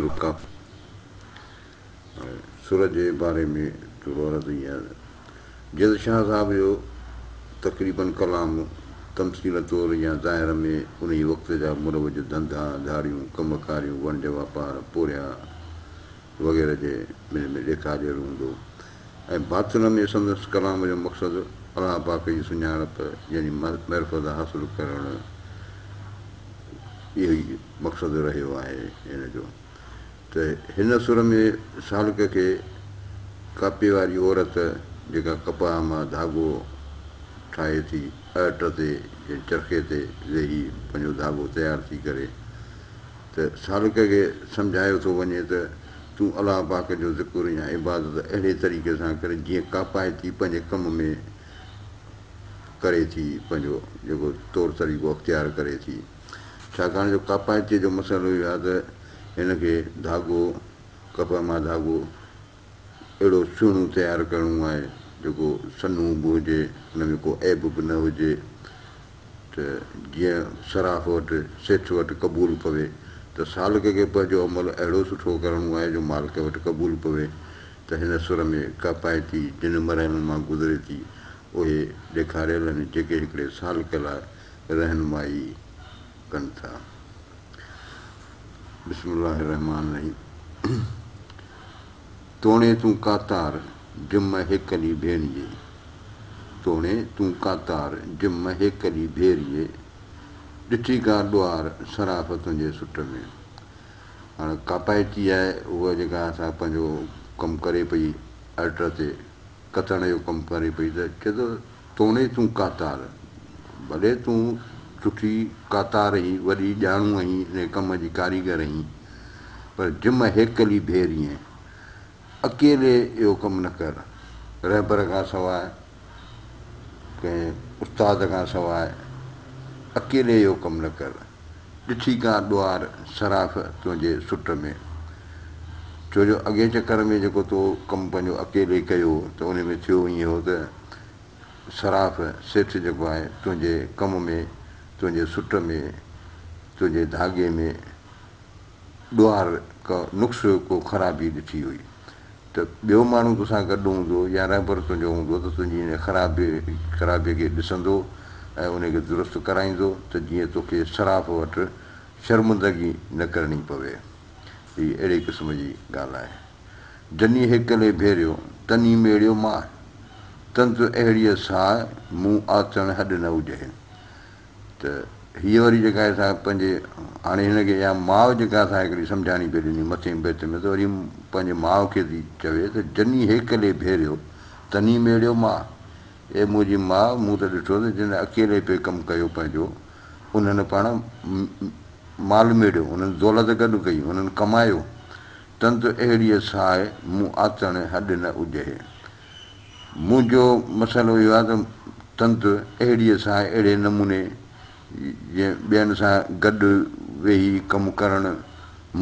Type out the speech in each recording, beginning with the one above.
रुका सुर जे बारे में थोरो अर्ज़ु ईअं जद शाह साहब जो तक़रीबन कलाम तमसील तौरु या ज़ाहिर में उन वक़्त जा मुरवज धंधा धाड़ियूं कमकारियूं वणज वापार पोरिया वग़ैरह जे में ॾेखारियल हूंदो ऐं बातिन में संदसि कलाम जो मक़सदु अलाह पाक जी सुञाणप यानी महफ़ज़ हासिलु करणु इहो ई मक़सदु रहियो आहे हिन जो त हिन सुर में सालक खे कापे वारी औरत जेका कपाह मां धाॻो ठाहे थी अट ते या चरखे ते वेही पंहिंजो धाॻो तयारु थी करे त सालक खे सम्झायो थो वञे त तूं अलाह पाक जो ज़िक्र या इबादत अहिड़े तरीक़े सां करे जीअं कापाइती पंहिंजे कम में करे थी पंहिंजो जेको तौरु तरीक़ो अख़्तियार करे थी छाकाणि जो कापाइतीअ जो मसइलो इहो आहे त हिनखे धाॻो कपाह मां धाॻो अहिड़ो सुहिणो तयारु करिणो आहे जेको सन्हो बि हुजे हुन में को ऐब बि न हुजे त जीअं सराफ़ वटि सेठ वटि क़बूलु पवे त सालक खे पंहिंजो अमल अहिड़ो सुठो करिणो आहे जो मालिक वटि क़बूलु पवे त हिन सुर में कापाइती जिन मरहलनि मां गुज़रे थी उहे ॾेखारियल आहिनि जेके हिकिड़े सालक लाइ रहनुमाई कनि था बिस्मिल्लाह रहमान रहीम तोणे तूं कातार जिम हेकली भेणिए तोणे तूं कातार जिम हेकली भेरिए ॾिठी का ॾुआर सराफ़ तुंहिंजे सुट में हाणे कापाइती आहे उहा जेका असां पंहिंजो कमु करे पई अट ते कतण जो कमु करे पई त चए थो तोणे तूं कातार भले तूं सुठी कातार ई वॾी ॼाणू आहीं इन कम जी कारीगर आहीं पर जिम हेकली भेरीअ अकेले इहो कमु न कर रहबर खां सवाइ कंहिं उस्ताद खां सवाइ अकेले इहो कमु न कर ॾिठी का ॾुआर सराफ़ तुंहिंजे सुट में छो जो अॻे चकर में जेको तो कमु पंहिंजो अकेले कयो त उन में थियो ईअं हो त सराफ़ सेठ जेको आहे तुंहिंजे कम में तुंहिंजे सुट में तुंहिंजे धागे में ॾुआर का नुक़्स को ख़राबी ॾिठी हुई त ॿियो माण्हू तोसां गॾु हूंदो या रहबर तुंहिंजो हूंदो त तुंहिंजी हिन ख़राबीअ खे ॾिसंदो ऐं उनखे दुरुस्त कराईंदो त जीअं तोखे सराफ़ वटि शर्मिंदगी न करणी पवे हीअ अहिड़े क़िस्म जी ॻाल्हि आहे जनी हेकले भेरियो तनी मेड़ियो मां तंत अहिड़ीअ साह मूं आचण हॾ न हुजे त हीअ वरी जेका आहे असां पंहिंजे हाणे हिनखे या माउ जेका असां हिकिड़ी सम्झाणी पई ॾिनी मथे बैत में त वरी पंहिंजे माउ खे थी चवे त जनी हेकले भेरियो तनी मेड़ियो मां ए मुंहिंजी माउ मूं त ॾिठो त जिन अकेले पे कमु कयो पंहिंजो उन्हनि पाण माल मेड़ियो उन्हनि दौलत गॾु कई उन्हनि कमायो तंत अहिड़ीअ साह मूं आचण हॾ न हुजे मुंहिंजो मसइलो इहो आहे त तंत अहिड़ीअ सां अहिड़े नमूने जीअं ॿियनि सां गॾु वेही कमु करणु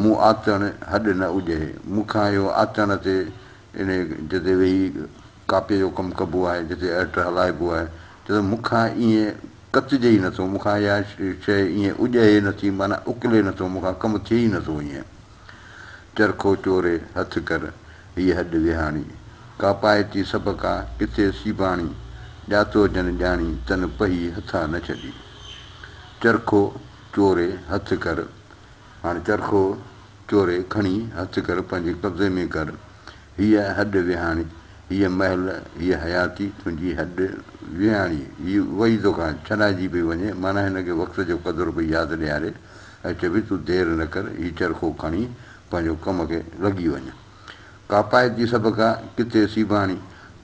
मूं आचण हॾ न हुजे मूंखां इहो आचण ते इन जिते वेही कापे जो कमु कबो आहे जिते अट हलाइबो आहे त मूंखां ईअं कचिजे ई नथो मूंखां इहा शइ ईअं उॼे नथी माना उकिले नथो मूंखां कमु थिए ई नथो ईअं चरखो चोरे हथु कर हीअ हॾ विहाणी कापाइती सभ खां किथे सीबाणी ॼातो जन ॼाणी तन पही हथां न छॾी चरखो चोरे हथु कर हाणे चरखो चोरे खणी हथु कर पंहिंजे कब्ज़े में कर हीअ हॾ विहाणी हीअ महल हीअ हयाती तुंहिंजी हॾ विहाणी हीअ वई तोखां छॾाइजी पई वञे माना हिनखे वक़्त जो क़दुरु पई यादि ॾियारे ऐं चए भई तूं देरि न कर हीअ चरखो खणी पंहिंजो कम खे लॻी वञ कापाइती सभ खां किथे सीबाणी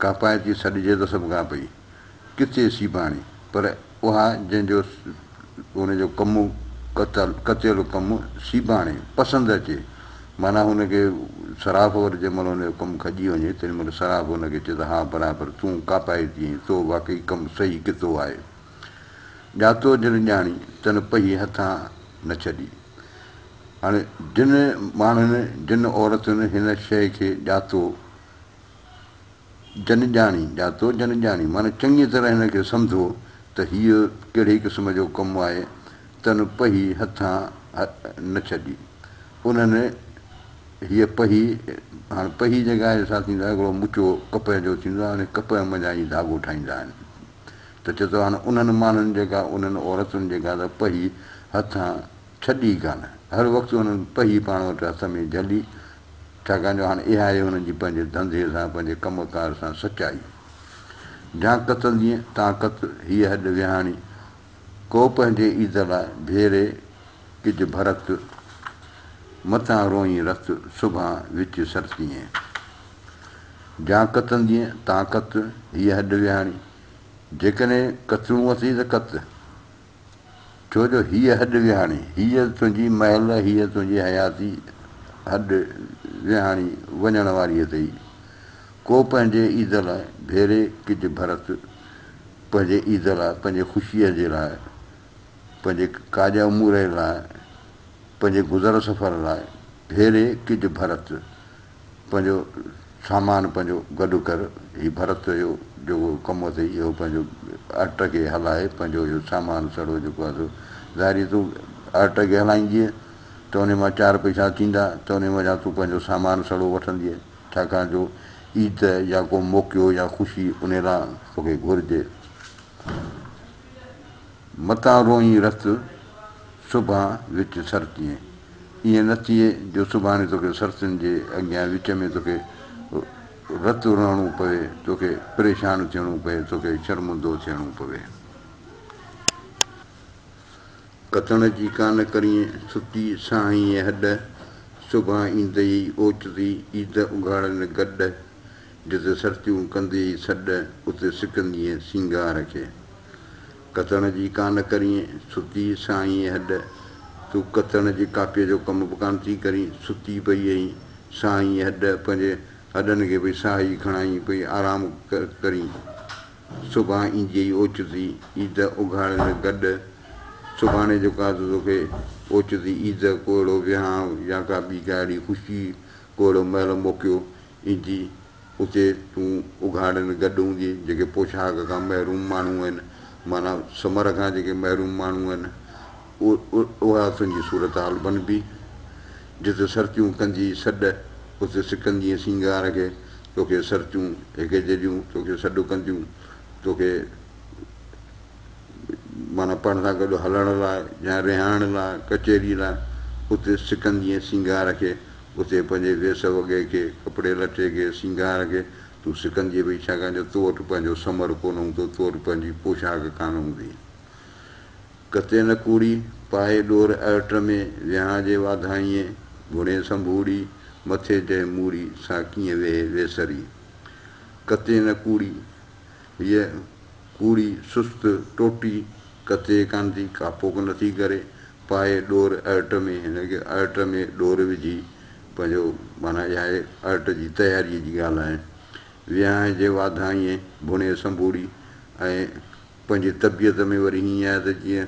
कापाइती सॾिजे त सभ खां पई किथे सीबाणी पर उहा जंहिंजो उनजो कमु कतियलु कमु सीबाणे पसंदि अचे माना हुनखे सराफ़ वटि जंहिं महिल हुनजो कमु खॼी वञे तेॾी महिल सराफ़ हुनखे चए त हा बराबरि तूं कापाइती तो वाक़ई कमु सही कितो आहे ॼातो जिन ॼाणी तन पही हथां न छॾी हाणे जिन माण्हुनि जिन औरतुनि हिन शइ खे ॼातो जन ॼाणी माना चङी तरह हिनखे सम्झो त हीअ कहिड़े क़िस्म जो कमु आहे तन पही हथां न छॾी उन्हनि हीअ पही, हाणे पही जे ॻाए छा थींदो आहे, हिकिड़ो मुचो कपह जो थींदो आहे, कपह मञा ई धाॻो ठाहींदा आहिनि। त चए थो हाणे उन्हनि माण्हुनि जेका उन्हनि औरतुनि जेका त पही हथां छॾी कान, हर वक़्तु हुननि पही पाण वटि हथ में झली, छाकाणि जो हाणे इहा आहे हुननि जी पंहिंजे धंधे सां पंहिंजे कमकार सां सचाई। जा कतंदीअ ताक़त हीअ हॾ विहाणी, को पंहिंजे ईद लाइ भेरे किज भरत, मथां रोई रत सुभां विच सरतीअ। जा कतंदीअ ताक़त हीअ हॾ विहाणी, जेकॾहिं कतरूं अथई त कत, छो जो हीअ हॾ विहाणी, हीअ तुंहिंजी महल, हीअ तुंहिंजी हयाती हॾ विहाणी वञण वारी अथई। को पंहिंजे ईद लाइ भेरे किज भरत, पंहिंजे ईद लाइ, पंहिंजे ख़ुशीअ जे लाइ, पंहिंजे काज उमूर लाइ, पंहिंजे गुज़र सफ़र लाइ भेरे किज भरत, पंहिंजो सामान पंहिंजो गॾु कर। हीउ भरत जो जेको कमु अथई इहो पंहिंजो अट खे हलाए पंहिंजो इहो सामान सड़ो जेको आहे सो ज़ाहिरी तूं अट खे हलाईंदीअ त उन मां 4 पैसा थींदा, त उन वञा तूं पंहिंजो सामान सड़ो वठंदीअ, छाकाणि जो ईद या को मौक़ो या ख़ुशी उन लाइ तोखे घुरिजे। मथां रोई रत सुभां विच सरतीअ, ईअं न थिए जो सुभाणे तोखे सरतियुनि जे अॻियां विच में तोखे रत रहणो पवे, तोखे परेशान थियणो पए, तोखे शर्मिंदो थियणो पवे। कतण जी कान करीं सुती साईं हॾ, सुभां ईंदई ओचती ईद उघाड़नि गॾ, जिते सरतियूं कंदे सॾ उते सिकंदीअ सिंगार खे। कतण जी कान करीं सुती साईं हॾ, तूं कतण जे कापीअ जो कमु बि कान थी करीं, सुती पई आहीं साईं हॾ, पंहिंजे हॾनि खे भई साही खणाई भई आराम करीं। सुभां ईंदी ओचती ईद उघाड़नि गॾु, सुभाणे जेको आहे तोखे ओचती ईद को अहिड़ो विहांउ या का ॿी का अहिड़ी ख़ुशी को अहिड़ो महिल मौक़ो ईंदी, उते तूं उघाड़नि गॾु हूंदी। जेके पोशाक खां महरूम माण्हू आहिनि, माना समर खां जेके महरूम माण्हू आहिनि, उहा तुंहिंजी सूरत हाल बनबी। जिते सरतियूं कंदी सॾ उते सिकंदीअ सिंगार खे, तोखे सरतियूं हिकु जहिड़ियूं तोखे सॾु कंदियूं, तोखे माना पाण सां गॾु हलण लाइ या रिहाइण लाइ कचहरी लाइ, उते सिकंदीअ सिंगार खे, उते पंहिंजे वेस वॻे खे, कपिड़े लटे खे, सिंगार खे तूं सिकंदीअ भई, छाकाणि जो तो वटि पंहिंजो समर कोन हूंदो, तो वटि पंहिंजी पोशाक कान हूंदी। कते न कूड़ी पाए ॾोर अट में विहां जे वाधाईअ, घुणे संभूड़ी मथे जंहिं मूड़ी सां कीअं वेहे वेसरी। कते न कूड़ी, हीअ कूड़ी सुस्त टोटी कते कान थी, कापोक नथी करे, पाए ॾोर अट में, हिनखे अट में ॾोर विझी पंहिंजो माना इहा आहे अट जी तयारीअ जी ॻाल्हि आहे। विहांउ जे वाधाईअ भुणे संभूड़ी, ऐं पंहिंजी तबियत में वरी हीअं आहे त जीअं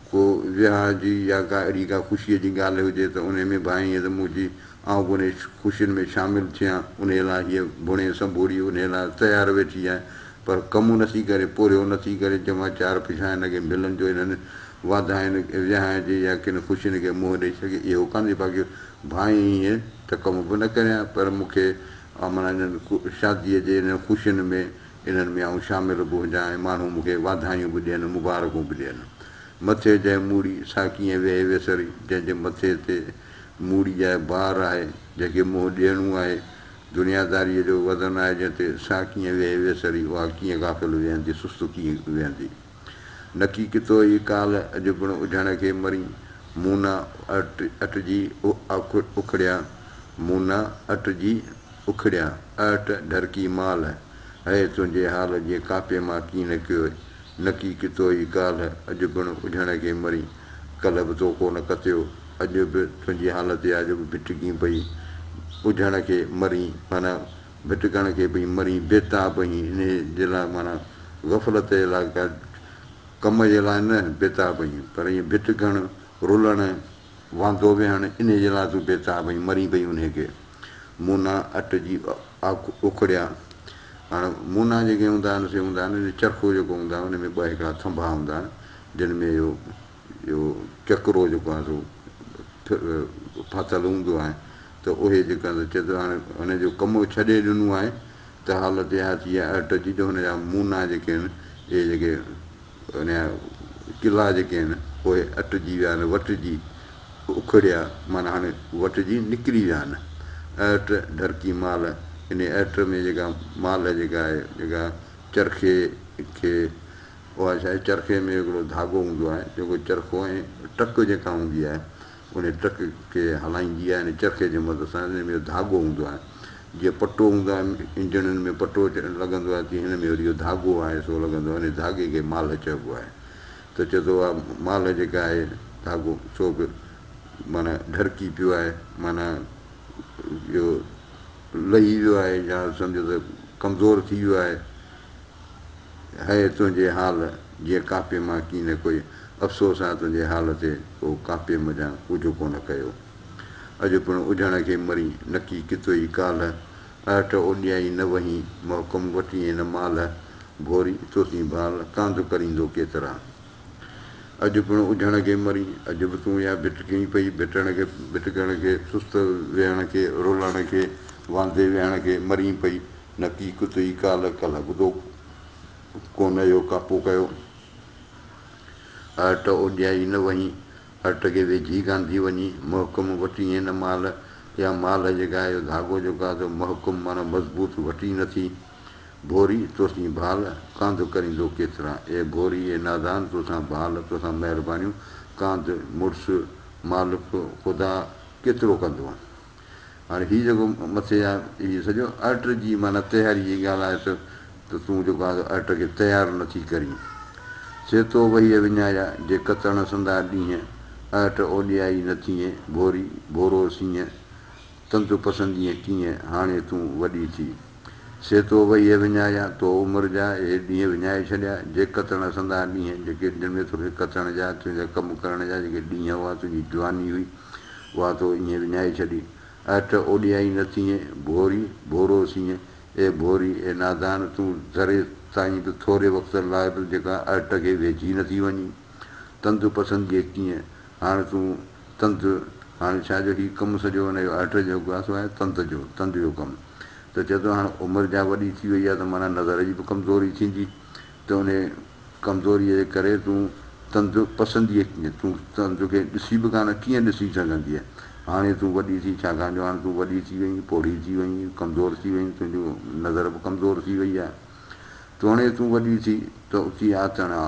को विहांउ जी या का अहिड़ी का ख़ुशीअ जी ॻाल्हि हुजे त उन में भाई ईअं त मुंहिंजी आउं बि उन ख़ुशियुनि में शामिलु थियां, उन लाइ हीअ भुणे संभूड़ी उन लाइ तयारु वेठी आहे, पर कमु नथी करे, पूरो नथी करे, जमा 4 पैसा हिनखे मिलनि जो हिननि वाधाइनि विहांउ जे या किन ख़ुशियुनि खे मुंहुं ॾेई सघे, इहो कान थी बाक़ी भाई ईअं त कमु बि न करियां, पर मूंखे माना हिननि शादीअ जे हिन ख़ुशियुनि में इन्हनि में आउं शामिलु बि हुजां ऐं माण्हू मूंखे वाधायूं बि ॾियनि, मुबारकूं बि ॾियनि। मथे जंहिं मूड़ी सा कीअं वेहे वेसरी, जंहिंजे मथे ते मूड़ी आहे, बार आहे, जंहिंखे मुंहुं ॾियणो आहे, दुनियादारीअ जो वज़न आहे, जंहिं ते सा कीअं वेहे वेसरी, उहा कीअं गाफ़िल वेहंदी, सुस्तु कीअं वेहंदी। नकी कितो ई काल अॼु पिणु उझण खे मरी, मूना अटजी उखड़िया, मूना अटजी उखड़िया, अट ढरकी माल, है तुंहिंजे हाल जीअं कापे मां कीअं न कयो। नकी कितो ई काल अॼु पिणु उझण खे मरी, कल्ह बि तो कोन कतियो, अॼु बि तुंहिंजी हालत आहे, अॼु बि भिटकी पई, उझण खे मरी माना भिटकण खे पई मरी, बेताब पई, इन जे लाइ माना ग़फ़लत जे लाइ का कम जे लाइ न बेताब पई, पर ईअं भिटकणु रुलणु वांदो वेहणु इन जे लाइ तूं बेताब पई, मरी पई उनखे। मूना अटजी उखड़िया, हाणे मूना जेके हूंदा आहिनि से हूंदा आहिनि चरखो जेको हूंदो आहे, उन में 2 हिकिड़ा थंभा हूंदा आहिनि, जिन में इहो चकिरो जेको आहे सो फाथल हूंदो आहे, त त उहे जेका चए थो हाणे हुनजो कमु छॾे ॾिनो आहे त हालत इहा थी आहे अट जी जो हुनजा मूना जेके आहिनि इहे जेके हुनजा क़िला जेके आहिनि उहे अटिजी विया आहिनि वटिजी उखड़िया माना हाणे वटिजी निकिरी विया आहिनि अट ढरकी माल इन अट में जेका माल जेका आहे जेका चरखे खे उहा छा आहे चरखे में हिकिड़ो धाॻो हूंदो आहे जेको चरखो ऐं टक जेका हूंदी आहे उन टक खे हलाईंदी आहे ऐं चरखे जे मदद सां हिन में धाॻो हूंदो आहे जीअं पटो हूंदो आहे इंजणनि में पटो लॻंदो आहे तीअं हिन में वरी इहो धाॻो आहे सो लॻंदो आहे उन धाॻे खे माल चइबो आहे त चए थो आहे माल जेका आहे धाॻो सो बि माना ढरकी पियो आहे माना इहो लही वियो आहे या सम्झो त कमज़ोर थी वियो आहे तुंहिंजे हाल जीअं कापे मां कीअं न कोई अफ़सोस आहे तुंहिंजे हाल ते पोइ कापे मज़ा कुझु कोन कयो अॼु पिणु उजण खे मरी नकी कितोई काल अट ओॾियाई न वही महकुम वठी न माल भोरी तोसी भाल कांध करींदो केतिरा अॼु पिणु उजण खे मरी अॼु बि तूं इहा भिट कई पई भिटकण खे सुस्त वेहण खे रोलण खे वांदे वेहण खे मरी पई नकी कितोई काल कल्ह ॿुधो कोन जो कापो कयो अट ओॾियाई न वही अट खे वेझी कान थी वञी महकुम वठी न माल या माल जेका आहे धाॻो जेको आहे त महकुम माना मज़बूत वठी नथी भोरी तोसीं भाल कांध करींदो केतिरा ए भोरी ए नादान तोसां भाल तोसां महिरबानियूं कांध मुड़ुसु मालिक ख़ुदा केतिरो कंदो आहे हाणे हीउ जेको मथे आहे हीउ सॼो अट जी माना तयारी जी ॻाल्हि आहे त तूं जेको आहे अट खे तयारु नथी करीं सेतो वही विञाया जे कतण संदा ॾींहं अट ओॾियाई न थिए भोरी भोरो सीअं तंदु पसंदीअ कीअं हाणे तूं वॾी थी सेतो वही विञाया तो उमिरि जा इहे ॾींहं विञाए छॾिया जे कतण संदा ॾींहं जेके जिन में तोखे कतण जा तुंहिंजा कमु करण जा जेके ॾींहं हुआ तुंहिंजी जवानी हुई उहा तो ईअं विञाए छॾी अट ओॾियाई न थिए भोरी भोरो सीअं ए भोरी ए नादान तूं ज़रे ताईं बि थोरे वक़्त लाइ बि जेका अट खे वेझी नथी वञी तंदु पसंदीअ कीअं हाणे तूं तंदु हाणे छाजो हीउ कमु सॼो हुनजो अट जेको आहे सो आहे तंद जो कमु त चए थो हाणे उमिरि जा वॾी थी वई आहे त माना नज़र जी बि कमज़ोरी थींदी त उन कमज़ोरीअ जे करे तूं तंदु पसंदीअ कीअं तूं तंद खे ॾिसी बि कान कीअं ॾिसी सघंदीअ हाणे तूं वॾी थी छाकाणि जो हाणे तूं वॾी थी वई पोड़ी थी वई कमज़ोर थी वई तुंहिंजो नज़र बि कमज़ोर थी वई आहे त हाणे तूं वॾी थी त उथी आतण आ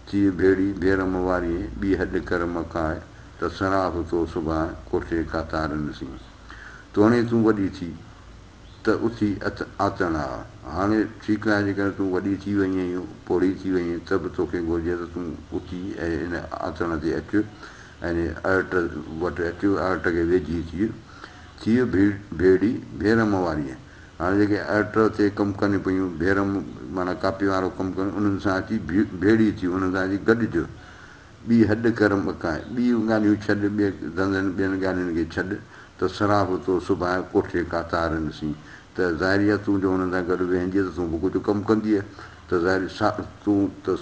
थी भेड़ी भेरम वारी ॿी हॾ कर मकाए त सराफ़ तो सुभाणे कोठे कातारनि सी त हाणे तूं वॾी थी त उथी आतण आ हाणे ठीकु आहे जेकर तूं वॾी थी वई आहीं पोड़ी थी वई आहीं त बि तोखे घुरिजे त तूं उथी ऐं इन आतण ते अचु ऐं अट वटि अचु अट खे वेझी थी भेड़ी भेरम वारी हाणे जेके अट ते कमु कनि पियूं भेरम माना कापे वारो कमु कनि उन्हनि सां अची भेड़ी थी उन्हनि सां अची गॾिजो ॿी हॾ कर मकाए ॿियूं ॻाल्हियूं छॾ ॿिए धंधनि ॿियनि ॻाल्हियुनि खे छॾ त सराफ़ तो सुभाणे कोठे कातारनि सी त ज़ाहिरी आहे तूं जो हुननि सां गॾु वेहंदीअ त तूं बि कुझु कमु कंदीअ त ज़ाहिरी तूं त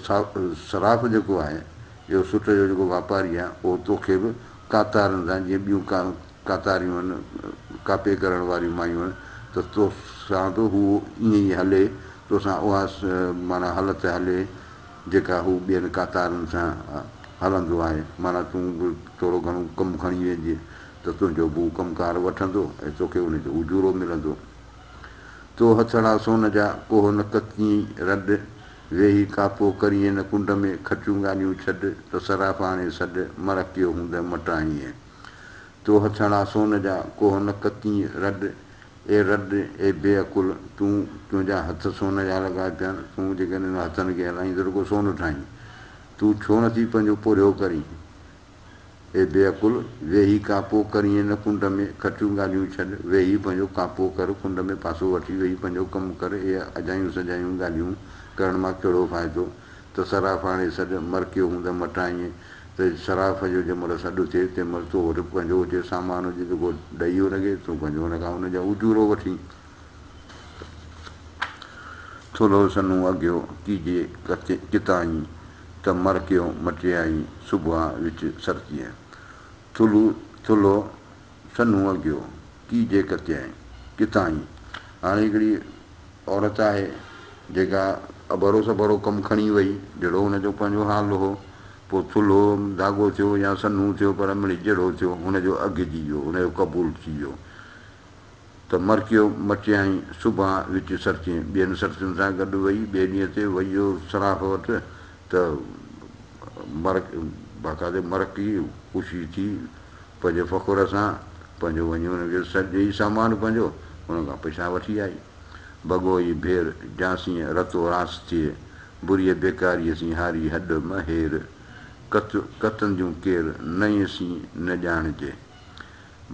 सराफ़ जेको आहे इहो सुट जो जेको वापारी आहे उहो तोखे बि कातारनि सां जीअं ॿियूं कातारियूं आहिनि कापे करण वारियूं मायूं आहिनि त तोसां बि हू ईअं ई हले तोसां उहा माना हालत हले जेका हू ॿियनि कातारनि सां हलंदो आहे माना तूं बि थोरो घणो कमु खणी वेंदीअ त तुंहिंजो बि कमुकार वठंदो ऐं तोखे उनजो उजूरो मिलंदो तो हथड़ा सोन जा कोह न कती रॾ वेही कापो करीअ न कुंड में खटियूं ॻाल्हियूं छॾ त सराफ़ हाणे सॾ मरकियो हूंद मटाईअ तो हथड़ा सोन जा कोह न कती रॾ ए बेअकुल तूं तुंहिंजा हथ सोन जा लॻा पिया आहिनि तूं जेके हथनि खे हलाईं त रुॻो सोन ठाहीं तूं छो नथी पंहिंजो पोरियो करीं ए बेअकुल वेही कापो करीअ न कुंड में खटियूं ॻाल्हियूं छॾ वेही पंहिंजो कापो कर कुंड में पासो वठी वेही पंहिंजो कमु कर इहे अजायूं सजायूं ॻाल्हियूं करण मां कहिड़ो फ़ाइदो त सराफ़ हाणे सॾु मरकियो हूंद मटाईअ त सराफ़ जो जंहिंमहिल सॾु थिए तंहिंमहिल तो वटि पंहिंजो हुजे सामान हुजे जेको ॾेई लॻे तूं पंहिंजो हुनखां हुनजा उजूरो वठी थोरो सन्हूं अॻियो कीजे किताई त मरकियो मटियाई सुबुह विच सरतीअ थुलो सन्हूं अॻियो कीजे कतियां किथां ई। हाणे हिकिड़ी औरत आहे जेका अबरो सबरो कमु खणी वई, जहिड़ो हुनजो पंहिंजो हाल हो, पोइ थुल्हो धाॻो थियो या सन्हू थियो, पर मिड़ी जहिड़ो थियो हुनजो अघिजी वियो, हुनजो क़बूल थी वियो। त मरकियो मटियाई सुभाणे विच सरचे, ॿियनि सरचियुनि सां गॾु वई, ॿिए ॾींहं ते वई वियो सराफ़ वटि, त मरक बाक़ाइदे मरकी ख़ुशी थी पंहिंजे फ़ख़ुर सां पंहिंजो वञी हुनखे ॾेई सामान पंहिंजो, हुन खां पैसा वठी आई। भॻोई भेर जांसीअ रतो रास थिए, बुरीअ बेकारीअ सी हारी हॾ महेर, कतनि जूं केरु नई सी न ॼाणिजे।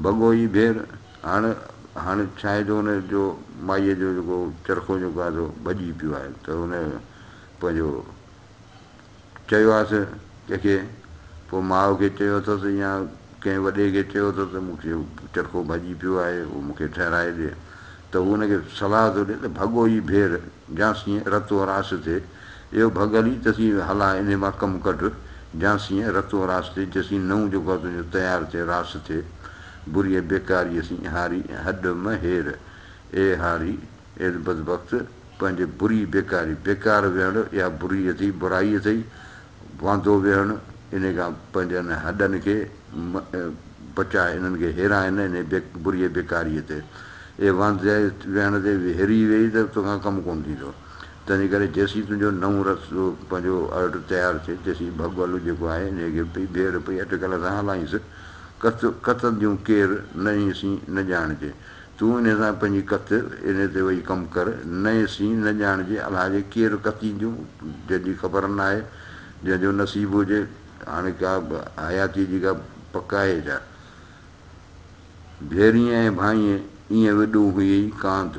भॻोई भेर हाणे छा आहे जो हुनजो माईअ जो जेको चरखो जेको आहे सो भॼी पियो आहे, त हुन पंहिंजो चयो आहे कंहिंखे, पोइ माउ खे चयो अथसि या कंहिं वॾे खे चयो अथसि त मूंखे चरखो भॼी पियो आहे, उहो मूंखे ठहिराए ॾिए। त हू हुनखे सलाह थो ॾिए त भॻोई भेर जांसीअ रतो रास थिए, इहो भॻल ई तसीं हला इन मां कमु कढु, जांसीअ रतो रास थिए, जेसीं नओं जेको आहे तुंहिंजो तयारु थिए रास थिए। बुरीअ बेकारीअ सी हारी हॾ महेर, ए हारी ए बदबख़्त पंहिंजे बुरी बेकारी, बेकार विहणु या बुरी अथई बुराई अथई, वांदो विहणु, इन खां पंहिंजनि हॾनि खे बचाए, इन्हनि खे हेराइनि इन बुरीअ बेकारीअ ते। ए वांदे विहण ते हेरी वेई त तोखां कमु कोन थींदो। तंहिंजे करे जेसीं तुंहिंजो नओं रस्तो पंहिंजो अर्ड तयारु थिए, तेसीं भॻवल जेको आहे इनखे पई भेर पई अटकल सां हलाईंसि। कतनि जूं केरु नई सी न ॼाणिजे, तूं इन सां पंहिंजी कत इन ते वेही कमु कर, नए सी न ॼाणिजे, अलाए केरु कती जूं जंहिंजी ख़बर न आहे, जंहिंजो नसीबु हुजे। हाणे का हयाती जी का पक आहे छा? भेरीअ ऐं भाईअ ईअं विॾूं हुई कांध,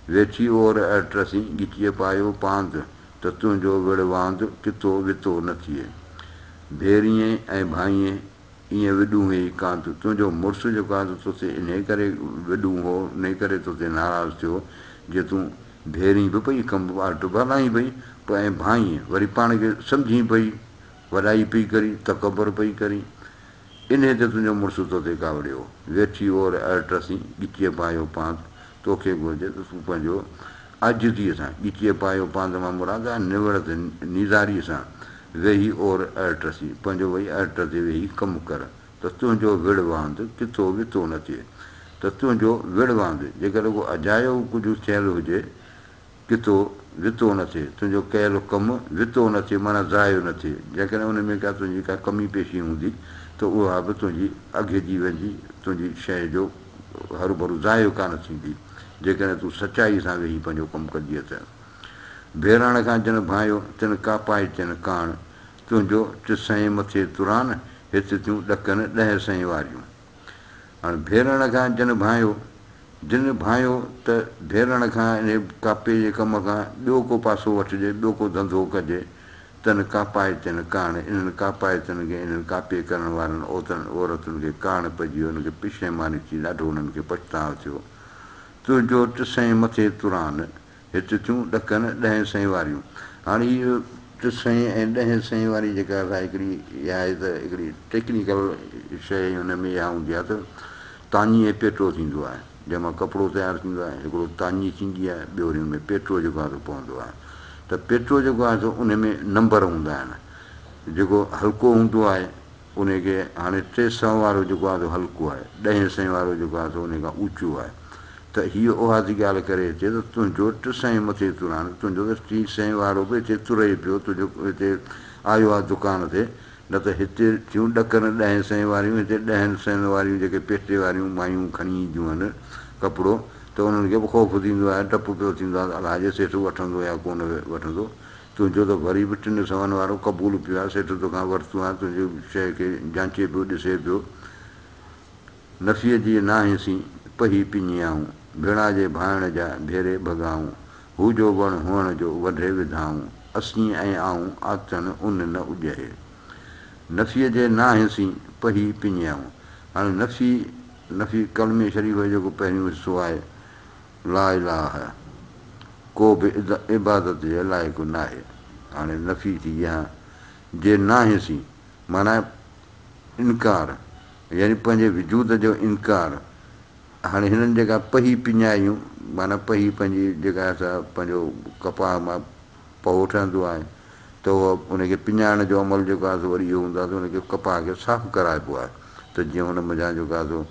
वेठी ओर अटसी ॻिचीअ पायो पांध, त तुंहिंजो विड़वांद किथो वितो न थिए। भेरीअ ऐं भाईअ ईअं विॾूं हुई कांध, तुंहिंजो मुड़ुसु जेको आहे तोते इन करे विॾूं हो, इन करे तोते नाराज़ थियो, जे तूं भेरी बि पई कमु वाटि बि हलाई पई, पोइ ऐं भाईअ वरी पाण खे सम्झी पई, वॾाई पई करी, तकबर पई करी, इन ते तुंहिंजो मुड़ुसु तोते कावड़ियो। वेठी ओर अटसी ॻिचीअ पायो पांध, तोखे घुरिजे त तूं पंहिंजो आजिज़ीअ सां, ॻिचीअ पायो पांध मां मुराद आहे निवड़त नीज़ारीअ सां वेही ओर अटसी, पंहिंजो वेही अट ते वेही कमु कर, त तुंहिंजो विड़वांद किथो वितो न थिए। त तुंहिंजो विड़वांद जेकर को अजायो कुझु थियलु हुजे, किथो वितो न थिए, तुंहिंजो कयल कमु वितो न थिए, माना ज़ायो न थिए। जेकॾहिं उन में का तुंहिंजी का कमी पेशी हूंदी त उहा बि तुंहिंजी अघिजी वेंदी, तुंहिंजी शइ जो हरू भरू ज़ायो कान थींदी, जेकॾहिं तूं सचाई सां वेही पंहिंजो कमु कजे त। भेराण खां जन भायो तिन कापाइतियुनि काण, तुंहिंजो टिसएं मथे तुरान, हिते थियूं ॾकनि 10 सएं वारियूं। हाणे भेरण खां जन भायो, जिन भायो त भेरण खां इन कापे जे कम खां ॿियो को पासो वठिजे, ॿियो को धंधो कजे, तन कापाइतियुनि काण, इन्हनि कापाइतियुनि खे, इन्हनि कापे करण वारनि औरतुनि खे काण पइजी वियो, उनखे पिशेमानी थी, ॾाढो उन्हनि खे पछताव थियो। तुंहिंजो 10 मथे तुरान, हिते थियूं ॾकनि 10 सएं वारियूं। हाणे इहो 10 ऐं 10 सएं वारी जेका आहे हिकिड़ी इहा आहे त हिकिड़ी टेक्निकल शइ हुन में इहा हूंदी आहे त तानी ऐं पेटो थींदो आहे, जंहिंमां कपिड़ो तयारु थींदो आहे, हिकिड़ो तानी थींदी आहे, ॿियो हुन में पेटो जेको आहे पवंदो आहे। त पेटो जेको आहे त उन में नंबर हूंदा आहिनि, जेको हल्को हूंदो आहे उनखे हाणे 300 वारो जेको आहे हल्को आहे, 10 सएं वारो जेको आहे उन खां ऊचो आहे। त हीअ उहा थी ॻाल्हि करे अचे त तुंहिंजो 300 मथे तुरान, तुंहिंजो त 300 वारो बि हिते तुरे पियो, तुंहिंजो हिते आयो आहे दुकान ते, न त हिते थियूं ॾकनि 10 सएं वारियूं, हिते 10 सएं वारियूं जेके पेटे वारियूं मायूं खणी ईंदियूं आहिनि कपिड़ो, त उन्हनि खे बि ख़ौफ़ थींदो आहे, डपु पियो थींदो आहे, अलाए जे सेठ वठंदो या कोन वठंदो। तुंहिंजो त वरी बि 3 सवनि वारो क़बूल पियो आहे, सेठ तोखां वरितो आहे, तुंहिंजी शइ खे जांचे पियो, ॾिसे पियो। नफ़ीअ जी नाहिसी पही पिञियाऊं, भेणा जे भाइण जा भेरे भॻाऊं, हू जो वण हुअण जो वढे विधाऊं, असीं ऐं आऊं आतन उन न उॼहे। नफ़ीअ जे नाहिसी पही पिञियाऊं, हाणे नफ़ी कलमे शरीफ़ जेको पहिरियों हिसो आहे, ला इलाह, को बि इबादत जे लाइक़ु न आहे। हाणे नफ़ी थी इहा जे नाहिसी माना इनकार, यानी पंहिंजे वजूद जो इनकार, हाणे हिननि जेका पही पिञायूं माना पही पंहिंजी जेका असां पंहिंजो कपाह मां पहो ठहंदो आहे त उहो उनखे पिञाइण जो अमल जेको आहे वरी इहो हूंदो आहे त उनखे कपाह खे साफ़ु कराइबो आहे त जीअं हुन मज़ा जेको आहे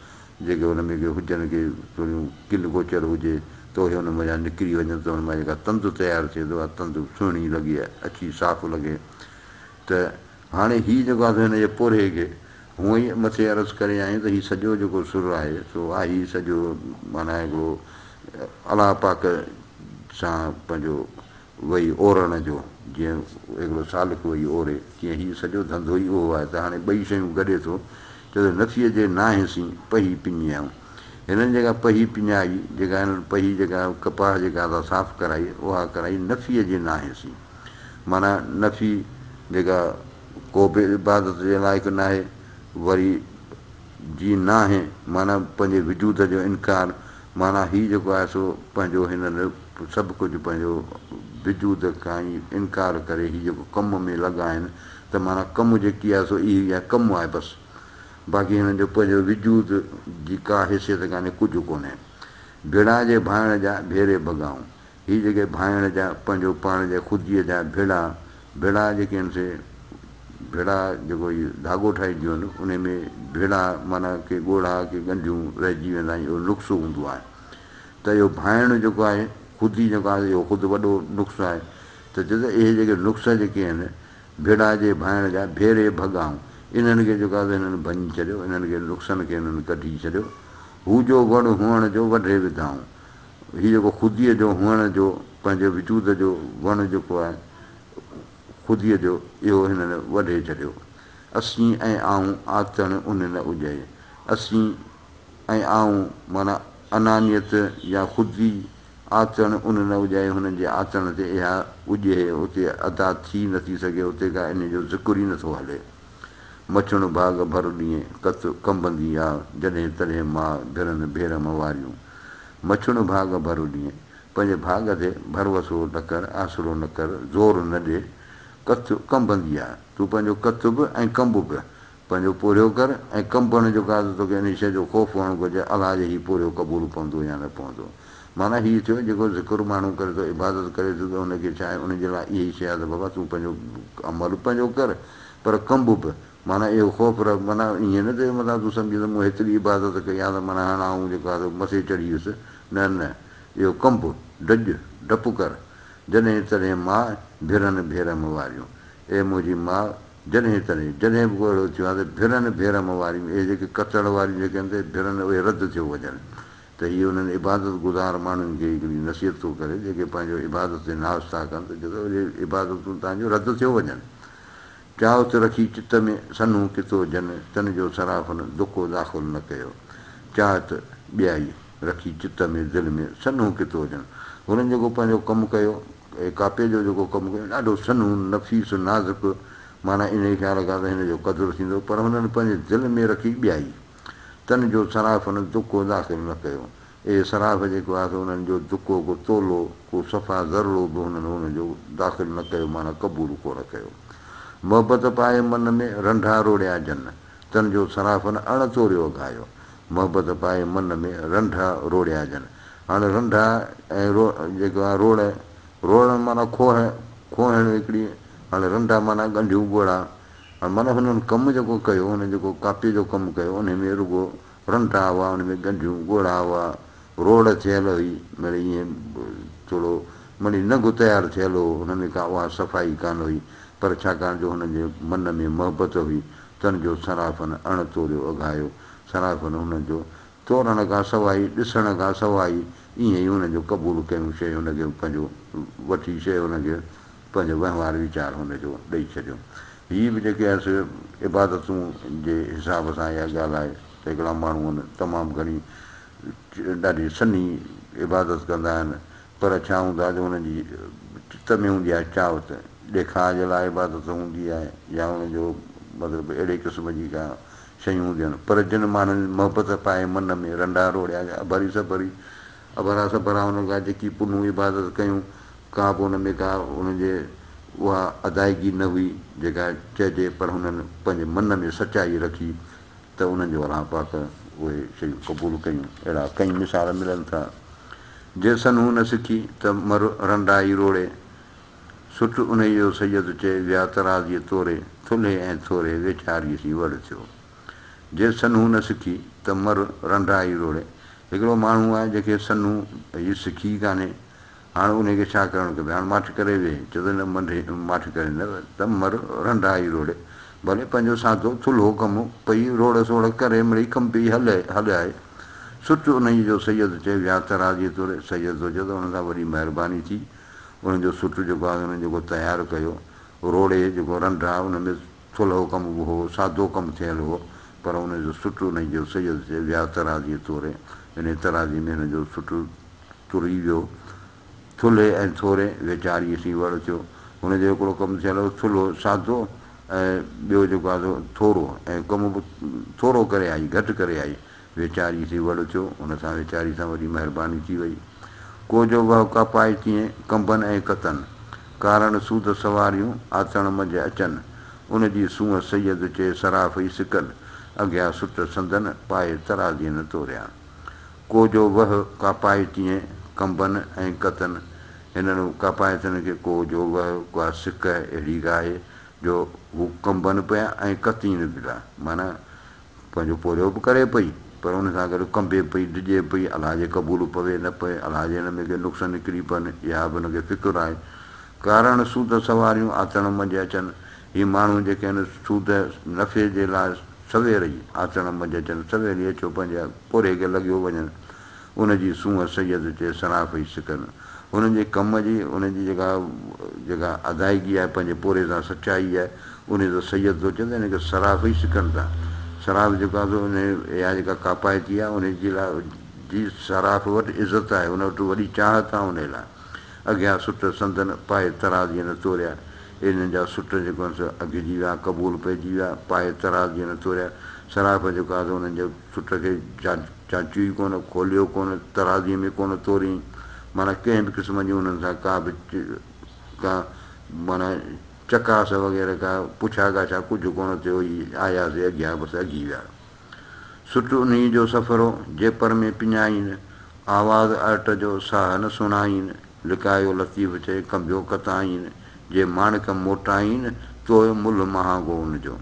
जेके हुन में हुजनि के थोरियूं किल गोचर हुजे त उहे हुन मज़ा निकिरी वञनि त हुन मां जेका तंदु तयारु थिए थो आहे तंदु सुहिणी लॻे अछी साफ़ु लॻे त हाणे हीउ जेको आहे हिन जे पोरे खे हूअं ई मथे अर्ज़ु करे आहियूं त हीउ सॼो जेको सुर आहे सो आहे ई सॼो माना हिकिड़ो अलाह पाक सां पंहिंजो वही ओरण जो जीअं हिकिड़ो सालिक वही ओरे तीअं हीउ सॼो धंधो ई उहो आहे त हाणे ॿई शयूं गॾे थो छो त नफ़ीअ जे नाहेसीं पही पिञायूं हिननि जेका पही पिञाई जेका हिननि पही जेका कपाह जेका असां साफ़ु कराई उहा कराई नफ़ीअ जे नाहेसीं माना नफ़ी जेका को बि इबादत जे लाइक़ु न आहे वरी जी नाहे माना पंहिंजे वजूद जो इनकार माना हीउ जेको आहे सो पंहिंजो हिननि सभु कुझु पंहिंजो वजूद खां ई इनकार करे हीउ जेको कम में लॻा आहिनि त माना कमु जेकी आहे सो इहा आहे कमु आहे बसि बाक़ी हिननि जो पंहिंजो वजूद जी का हैसियत कान्हे कुझु कोन्हे भेड़ा जे भाइण जा भेरे भॻाऊं हीअ जेके भाइण जा पंहिंजो पाण जे ख़ुदीअ जा भेड़ा जेके आहिनि से भेड़ा जेको इहो धाॻो ठाहींदियूं आहिनि उन में भेड़ा माना के ॻोढ़ा के ॻंढियूं रहिजी वेंदा आहिनि इहो नुक़्सो हूंदो आहे त इहो भाइण जेको आहे ख़ुदी जेको आहे इहो ख़ुदि वॾो नुक़्सु आहे त इहे जेके नुक़्स जेके आहिनि भेड़ा जे भाइण जा भेरे भॻाऊं इन्हनि खे जेको आहे हिननि भञी छॾियो इन्हनि खे नुक़्सनि खे हिननि कढी छॾियो हू जो वण हुअण जो वढे विधाऊं हीउ जेको ख़ुदीअ जो हुअण जो पंहिंजे वजूद जो वण जेको आहे ख़ुदीअ जो इहो हिननि वढे छॾियो असीं ऐं आऊं आतण उन न उॼे असीं ऐं आऊं माना अनानियत या ख़ुदी आतण उन न उॼाए हुननि जे आतण ते इहा उॼे उते अदा थी नथी सघे उते का इन जो ज़िक्र ई नथो हले मछण भाग भर ॾींहुं कत कंबंदी आहे जॾहिं तॾहिं मां भिरनि भेर मवारियूं मछण भाग भर ॾींहुं पंहिंजे भाग ते भरवसो न कर आसिरो न कर ज़ोर न ॾे कथ कंबंदी आहे तूं पंहिंजो कथ बि ऐं कंब बि पंहिंजो पोरियो कर ऐं कंबण जो का तोखे इन शइ जो ख़ौफ़ हुअणु घुरिजे अलाह जे हीउ पोरियो क़बूलु पवंदो या न पवंदो माना हीअ थियो जेको ज़िक्र माण्हू करे थो इबादत करे थो त हुनखे छा आहे उनजे लाइ इहा ई शइ आहे त बाबा तूं पंहिंजो अमल पंहिंजो कर पर कंब बि माना इहो ख़ौफ़ रख माना ईअं न थिए मथां तूं सम्झी त मूं हेतिरी इबादत कई आहे त माना हाणे आऊं जेको आहे मथे चढ़ी वियुसि न न इहो कंब डॼ डपु कर जॾहिं तॾहिं मां भिरनि भेर मवारियूं ए मुंहिंजी माउ जॾहिं तॾहिं जॾहिं बि को अहिड़ो थियो आहे त भिरनि भेर मवारियूं इहे जेके कतड़ वारियूं जेके आहिनि त भिरनि उहे रद्द थियो वञनि त हीअ उन्हनि इबादत गुज़ार माण्हुनि खे हिकिड़ी नसीहत थो करे जेके पंहिंजो इबादत ते नाज़ था कनि त जेको उहे इबादतूं तव्हांजो रद्द थियो वञनि चाहो त रखी चित में सन्हू किथो जन तन जो सराफ़न दुखो दाख़िल न कयो चाहत ॿियाई रखी चित में दिलि में सन्हू किथो हुजनि हुननि जेको पंहिंजो कमु कयो कापे जो जेको कमु कयो ॾाढो सन्हू नफ़ीस नाज़ुक माना इन ख़्याल खां त हिन जो क़दुरु थींदो पर हुननि पंहिंजे दिलि में रखी ॿियाई तन जो सराफ़न दुखो दाख़िल न कयो इहे सराफ़ जेको आहे त हुननि जो दुखो को तोलो को सफ़ा ज़रिलो बि हुननि हुनजो दाख़िल न कयो माना क़बूलु कोन कयो मोहबत पाए मन में रंढा रोड़िया जन तन जो सराफ़न अण तोरियो घायो मोहबत पाए मन में रंढा रोड़िया जन हाणे रंढा ऐं जेको आहे रोड़ण माना खोहण हिकिड़ी हाणे रंढा माना ॻंढियूं ॻोढ़ा हाणे माना हुननि कमु जेको कयो हुन जेको कापे जो कमु कयो उन में रुॻो रंढा हुआ उन में ॻंढियूं ॻोढ़ा हुआ रोड़ थियल हुई मिड़ई ईअं थोरो मिड़ई नंगु तयारु थियल हो हुननि खां उहा सफ़ाई कान हुई पर छाकाणि जो हुननि जे मन में मोहबत हुई तन जो सराफ़न अण तोरियो अघायो सराफ़न हुननि जो तोरण खां सवाइ ॾिसण खां सवाइ ईअं ई हुनजो क़बूलु कयूं शइ हुनखे पंहिंजो वठी शइ हुनखे पंहिंजो वहिंवार वीचार हुनजो ॾेई छॾियो हीअ बि जेके आहे इबादतूं जे हिसाब सां इहा ॻाल्हि आहे त हिकिड़ा माण्हू आहिनि तमामु घणी ॾाढी सन्ही इबादत कंदा आहिनि पर छा हूंदो आहे जो हुननि जी चित में हूंदी आहे चाहत ॾेखार जे लाइ इबादत हूंदी आहे या हुनजो मतिलबु अहिड़े क़िस्म जी का शयूं हूंदियूं आहिनि पर जिन माण्हुनि मोहबत पाए मन में रंढा रोड़िया भरी सभरी अभरा सभरा हुन खां जेकी पुनूं इबादत कयूं का बि हुन में का हुनजे उहा अदायगी न हुई जेका चइजे पर हुननि पंहिंजे मन में सचाई रखी त उन्हनि जो अलाह पाक उहे शयूं क़बूलु कयूं। अहिड़ा कई मिसाल मिलनि था। जे सनू न सिखी त मर रंडाई रोड़े, सुठ उन जो सैयद चए विया तराज़ीअ तोरे, थुल्हे ऐं थोरे वेचारीअ सी वड़ थियो। जे सनू न सिखी त मर रंडाई रोड़े, हिकिड़ो माण्हू आहे जंहिंखे सनू हीअ सिखी कान्हे, हाणे उनखे छा करणु खपे? हाणे माठ करे वेहे, चए थो न मंडे माठ करे न त मर रंडाई रोड़े, भले पंहिंजो सादो थुल्हो कमु पई रोड़ सोड़ करे मिड़ई कमु पई हलाए। सुठ उन जो सैयद चए विया तराज़ीअ तोरे, सैयद थो चए त हुन सां वॾी महिरबानी थी, उनजो सुठ जेको आहे हुन जेको तयारु कयो, रोड़े जेको रंडा उन में थुल्हो कमु बि हो, सादो कमु थियल हो, पर उनजो सुठ उन जो सैयद चए विया तराज़ीअ तोरे, इन तराज़ी में हिन जो सुठ तुरी वियो। थुल्हे ऐं थोरे वेचारीअ सी वड़ थियो, हुनजो हिकिड़ो कमु थियल हो थुल्हो सादो, ऐं ॿियो जेको आहे थोरो, ऐं कमु बि थोरो करे आई, घटि करे आई, वेचारी सी वड़ थियो, हुन सां वेचारी सां वॾी महिरबानी थी वई। को जो वह कपाए तीअं कंबनि ऐं कतनि, कारण सूद सवारियूं आतण मंझि अचनि, उनजी सूंहं सैयद चए सराफ़ ई सिकनि, अॻियां सुट संदन पाए तराज़ीअ न तोरिया। को जो वह कपाए तीअं कंबनि ऐं कतनि, हिननि कपाइतनि खे को जो वह का सिक अहिड़ी ॻाए जो हू कंबनि पिया ऐं कतीनि बि पिया, माना पंहिंजो पोरियो बि करे पई, पर उन सां गॾु कंबे पई, डिॼे पई, अलाह जे क़बूलु पवे न पए, अलाह जे हिन में के नुक़्स निकिरी पवनि, इहा बि हुनखे फ़िक्रु आहे। कारण सूद सवारियूं आतण मंझि अचनि, हीअ माण्हू जेके आहिनि सूद नफ़े जे लाइ सवेर ई आतण मंझि अचनि, सवेर ई अचो पंहिंजे पोरे खे लॻियो वञनि, उनजी सूंहं सैयद चए सराफ़ ई सिकनि, हुननि जे कम जी उनजी जेका अदायगी आहे पंहिंजे पोरे सां सचाई आहे, उनजो सैयद थो चए त हिनखे सराफ़ ई सिकनि था। सराफ़ जेको आहे उन इहा जेका कापाइती आहे उनजे लाइ जी सराफ़ वटि इज़त आहे, उन वटि वॾी चाहत आहे उन लाइ। अॻियां सुट संदन पाए तराज़ीअ न तोरिया, इन्हनि जा सुट जेको आहे अघिजी विया, क़बूलु पइजी विया, पाए तराज़ीअ न तोरिया। सराफ़ जेको आहे उन्हनि जे सुट खे चाचियो ई कोन, खोलियो कोन, तराज़ीअ में कोन तोरियईं, माना कंहिं बि क़िस्म जी उन्हनि सां का माना चकास वग़ैरह का पुछा गाछा कुझु कोन थियो, ई आयासीं अॻियां बसि अघी विया। सुठ उन जो सफ़रो जे पर में पिञाईनि, आवाज़ अर्ट जो साह न सुणाईनि, लिकायो लतीफ़ चए कंबियो कताईनि, जे माणिक मोटाईनि तो मुल महांगो उनजो।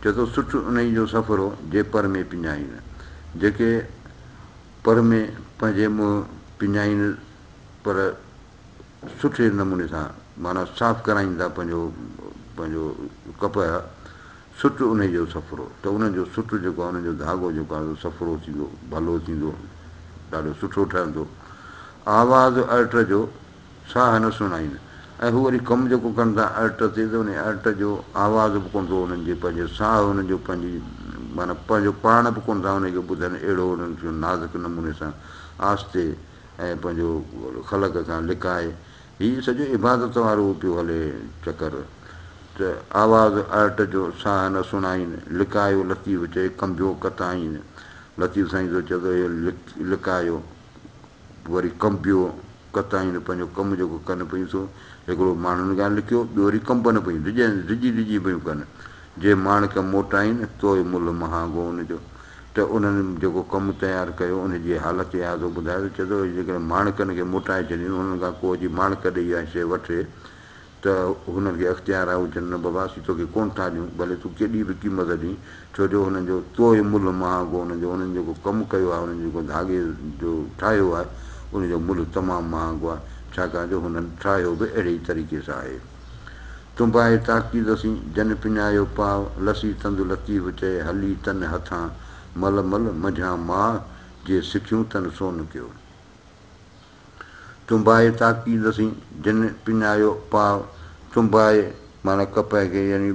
चए थो सुठ उन जो सफ़रो जे पर में पिञाईनि, जेके पर में पंहिंजे मुंहुं पिञाईनि, पर सुठे नमूने सां माना साफ़ु कराईंदा पंहिंजो कप, सुठ उन जो सफ़रो, त उनजो सुठ जेको आहे उनजो धाॻो जेको आहे सफ़रो थींदो, भलो थींदो, ॾाढो सुठो ठहंदो। आवाज़ अर्ट जो साह न सुणाईनि, ऐं हू वरी कमु जेको कनि था अर्ट ते, त उन अर्ट जो आवाज़ बि कोन थो उन्हनि जे पंहिंजे साह हुनजो पंहिंजी माना पंहिंजो पाण बि कोन था उनखे ॿुधनि, अहिड़ो उन्हनि खे नाज़ुक नमूने सां आस्ते ऐं पंहिंजो ख़लक सां लिकाए, हीअ सॼो इबादत वारो पियो हले चकर। त आवाज़ अर्ट जो साह न सुणाईनि, लिकायो लतीफ़ चए कंबियो कताईनि, लतीफ़ साईं थो चए थो इहो लिकायो वरी कंबियो कताईनि, पंहिंजो कमु जेको कनि पियूं सो हिकिड़ो माण्हुनि खां लिखियो, ॿियो वरी कंबनि पियूं, डिॼी पियूं कनि, जे माणिक मोटाईनि तो मुल महांगो उनजो। त उन्हनि जेको कमु तयारु कयो उनजी हालत इहा थो ॿुधाए, चए थो जेकॾहिं माणिकनि खे मोटाए छॾीनि, उन्हनि खां को जी माणिक ॾेई इहा शइ वठे त हुननि खे अख़्तियार आहे, हुजनि न बाबा असीं तोखे कोन था ॾियूं, भले तूं केॾी बि क़ीमत ॾी, छो जो हुननि जो तोइ मुल महांगो उनजो, उन्हनि जेको कमु कयो आहे, उन्हनि जेको धागे जो ठाहियो आहे उनजो मुल तमामु महांगो आहे, छाकाणि जो हुननि ठाहियो बि अहिड़े ई तरीक़े सां आहे। तुम्बाए ताक़ीदसीं जन पिञायो पाव, लसी तंदु लतीफ़ चए हली तन हथां, मल मल मझां मां जे सिखियूं तन सोन कयो। तुम्बाए ताक़ीदसीं जन पिञायो पाव, तुम्बाए माना कपह खे यानी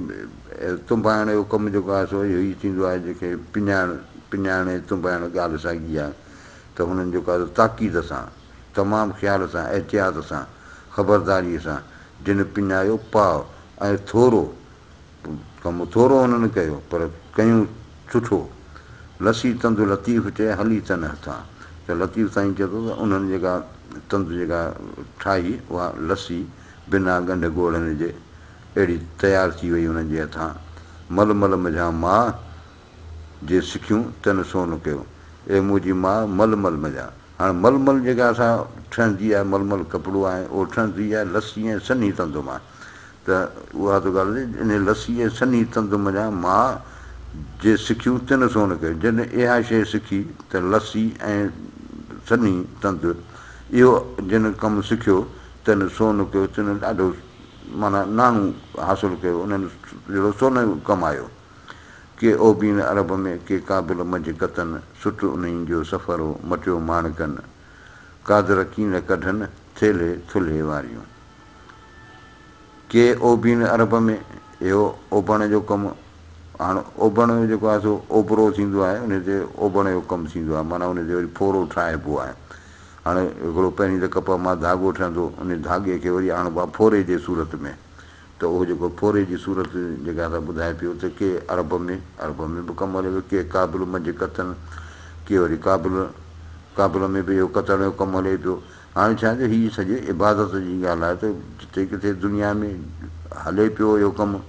तुम्बाइण जो कमु जेको आहे सो इहो ई थींदो आहे, जेके पिञाइण तुम्बाइण ॻाल्हि साॻी आहे, त हुननि जेको आहे ताक़ीद सां तमामु ख़्याल सां एहतियात सां ख़बरदारीअ सां जिन पिञायो पाव, ऐं थोरो कमु थोरो हुननि कयो पर कयूं सुठो। लसी तंदु लतीफ़ चए हली तन हथां, त लतीफ़ साईं चए थो त उन्हनि जेका तंदु जेका ठाही उहा लसी बिना ॻंढ ॻोड़नि जे अहिड़ी तयारु थी वई उन्हनि जे हथां। मल मल मझां मां जे सिखियूं तन सोन कयो ए मुंहिंजी माउ मलमल मञा। हाणे मलमल जेका असां ठहंदी आहे, मलमल कपिड़ो आहे, उहो ठहंदी आहे लसी ऐं सन्ही तंद मां। त उहा त ॻाल्हि इन लसी ऐं सन्ही तंद मञा मां जे सिखियूं तिन सोन कयो। जिन इहा शइ सिखी त लसी ऐं सन्ही तंद, इहो जिन कमु सिखियो तिन सोन कयो, तिन ॾाढो माना नाणो हासिलु कयो, उन्हनि जहिड़ो सोन कमायो। के ओबीन अरब में के क़ाबिल मंझि कतन, सुठ उन्हनि जो सफ़र मटियो माणकनि, कादर कीन कढनि थेले थुल्हे वारियूं। के ओबीन अरब में, इहो ओबण जो कमु। हाणे ओबण जो जेको आहे सो ओबरो थींदो आहे, उन ते ओबण जो कमु थींदो आहे, माना उन ते वरी फोरो ठाहिबो आहे। हाणे हिकिड़ो पहिरीं त कप मां धाॻो ठहंदो, उन धाॻे खे वरी आणिबो आहे फोरे जे सूरत में। त उहो जेको फोरे जी सूरत जेका त ॿुधाए पियो त के अरब में बि कमु हले पियो, के क़ाबिल मंझि कतनि, के वरी क़ाबिल में बि इहो कतण जो कमु हले पियो। हाणे छा आहे हीअ सॼी इबादत जी ॻाल्हि आहे, त जिते किथे दुनिया में हले पियो इहो कमु,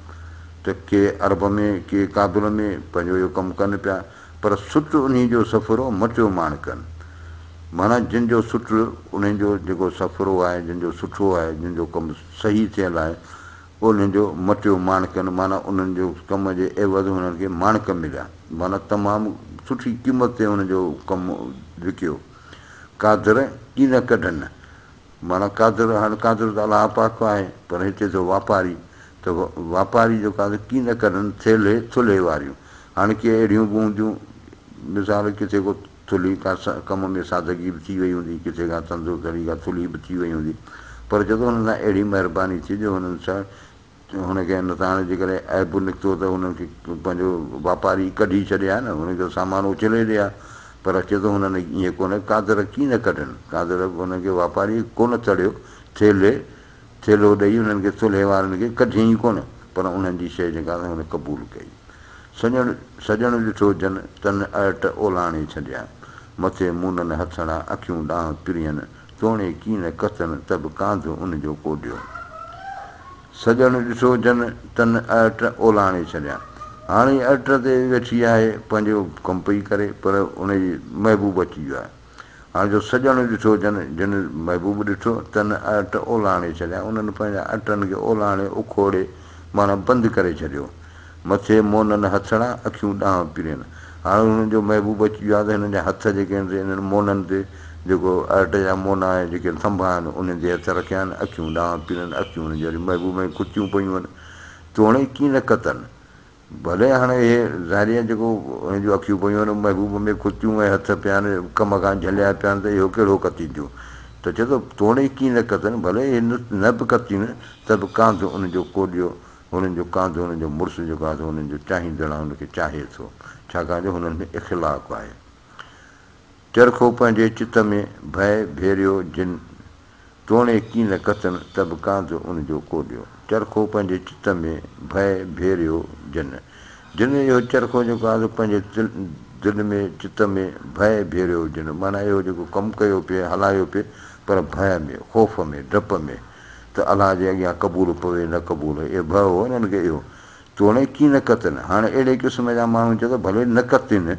त के अरब में के क़ाबिल में पंहिंजो इहो कमु कनि पिया, पर सुठ उन जो सफ़रो मटियो माणकनि। माना जिन जो सुठ उन्हनि जो जेको सफ़रो आहे, जिन जो सुठो आहे, जिन जो कमु सही थियल आहे, उन्हनि जो मटियो माणकनि, माना उन्हनि जो कम जे एवज़ हुननि खे माणक मिलिया, माना तमामु सुठी क़ीमत ते हुन जो कमु विकियो। कादर कीन कढनि, माना कादर, हाणे कादर त अलाह पाक आहे, पर हिते त वापारी, त वापारी जेको आहे कीन कढनि थेले थुल्हे वारियूं। हाणे के अहिड़ियूं बि हूंदियूं, मिसाल किथे को थुली का कम में सादगी बि थी वई हूंदी, किथे का तंदुरुस्ती का थुली बि थी वई हूंदी, पर जॾहिं हुन सां अहिड़ी महिरबानी थी जो हुननि सां हुनखे न त हाणे जेकॾहिं ऐब निकितो त हुननि खे पंहिंजो वापारी कढी छॾिया न, हुनजो सामान उछले ॾिया, पर अचे थो हुननि ईअं कोन्हे, कादर कीन कढनि, कादर हुनखे वापारी कोन तड़ियो, थेलो ॾेई हुननि खे थुल्हे वारनि खे कढियईं कोन, पर उन्हनि जी शइ जेका हुन क़बूलु कई। सॼण ॾिठो जन तन अट ओलाणे छॾिया, मथे मुननि हथड़ा अखियूं ॾांहुं पिरियनि, तोणे कीन कतनि त बि कांध उनजो कोॾियो। सॼण ॾिठो जन तन अट ओलाणे छॾिया। हाणे अट ते वेठी आहे, पंहिंजो कमु पई करे, पर उनजी महबूब अची वियो आहे। हाणे जो सॼण ॾिठो जिन महबूब ॾिठो तन अट ओलाणे छॾिया, उन्हनि पंहिंजा अटनि खे ओलाणे उखोड़े माना बंदि करे छॾियो। मथे मोननि हथड़ा अखियूं ॾांहुं पिरियनि, हाणे हुननि जो महबूब अची वियो आहे त हिननि जा हथ जेके आहिनि इन्हनि मोननि ते, जेको अट जा मोना आहे जेके थंभा आहिनि, उन्हनि ते हथ रखिया आहिनि, अखियूं ॾांहुं पिरियनि, अखियूं हुनजी वरी महबूब में खुटियूं पयूं आहिनि। तोणे कीन कतनि, भले हाणे इहे ज़ाहिरी आहे जेको हुन जूं अखियूं पयूं आहिनि, महबूब में खुटियूं ऐं हथ पिया आहिनि, कम खां झलिया पिया आहिनि, त इहो कहिड़ो कतींदियूं, त चए थो तोणे कीन कतनि, भले इहे न बि कतीनि त बि कांध उनजो कोॾियो, हुननि जो कांध हुननि जो मुड़ुसु जेको आहे हुननि जो चाहींदड़ आहे, हुनखे चाहे थो, छाकाणि जो हुननि में इख़्लाक़ आहे। चरखो पंहिंजे चित में भय भेरियो जिन, तोणे कीन कतनि त बि कांध उनजो कोॾियो। चरखो पंहिंजे चित में भय भेरियो जिन इहो चरखो जेको आहे पंहिंजे दिलि में चित में भय भेरियो जिन, माना इहो जेको कमु कयो पिए, हलायो पिए, पर भय में, ख़ौफ़ में, डप में, त अलाह जे अॻियां क़बूलु पवे न क़बूलु, इहो भउ हो हिननि खे इहो। तोणे कीन कतनि, हाणे अहिड़े क़िस्म जा माण्हू चए थो भले न कतीनि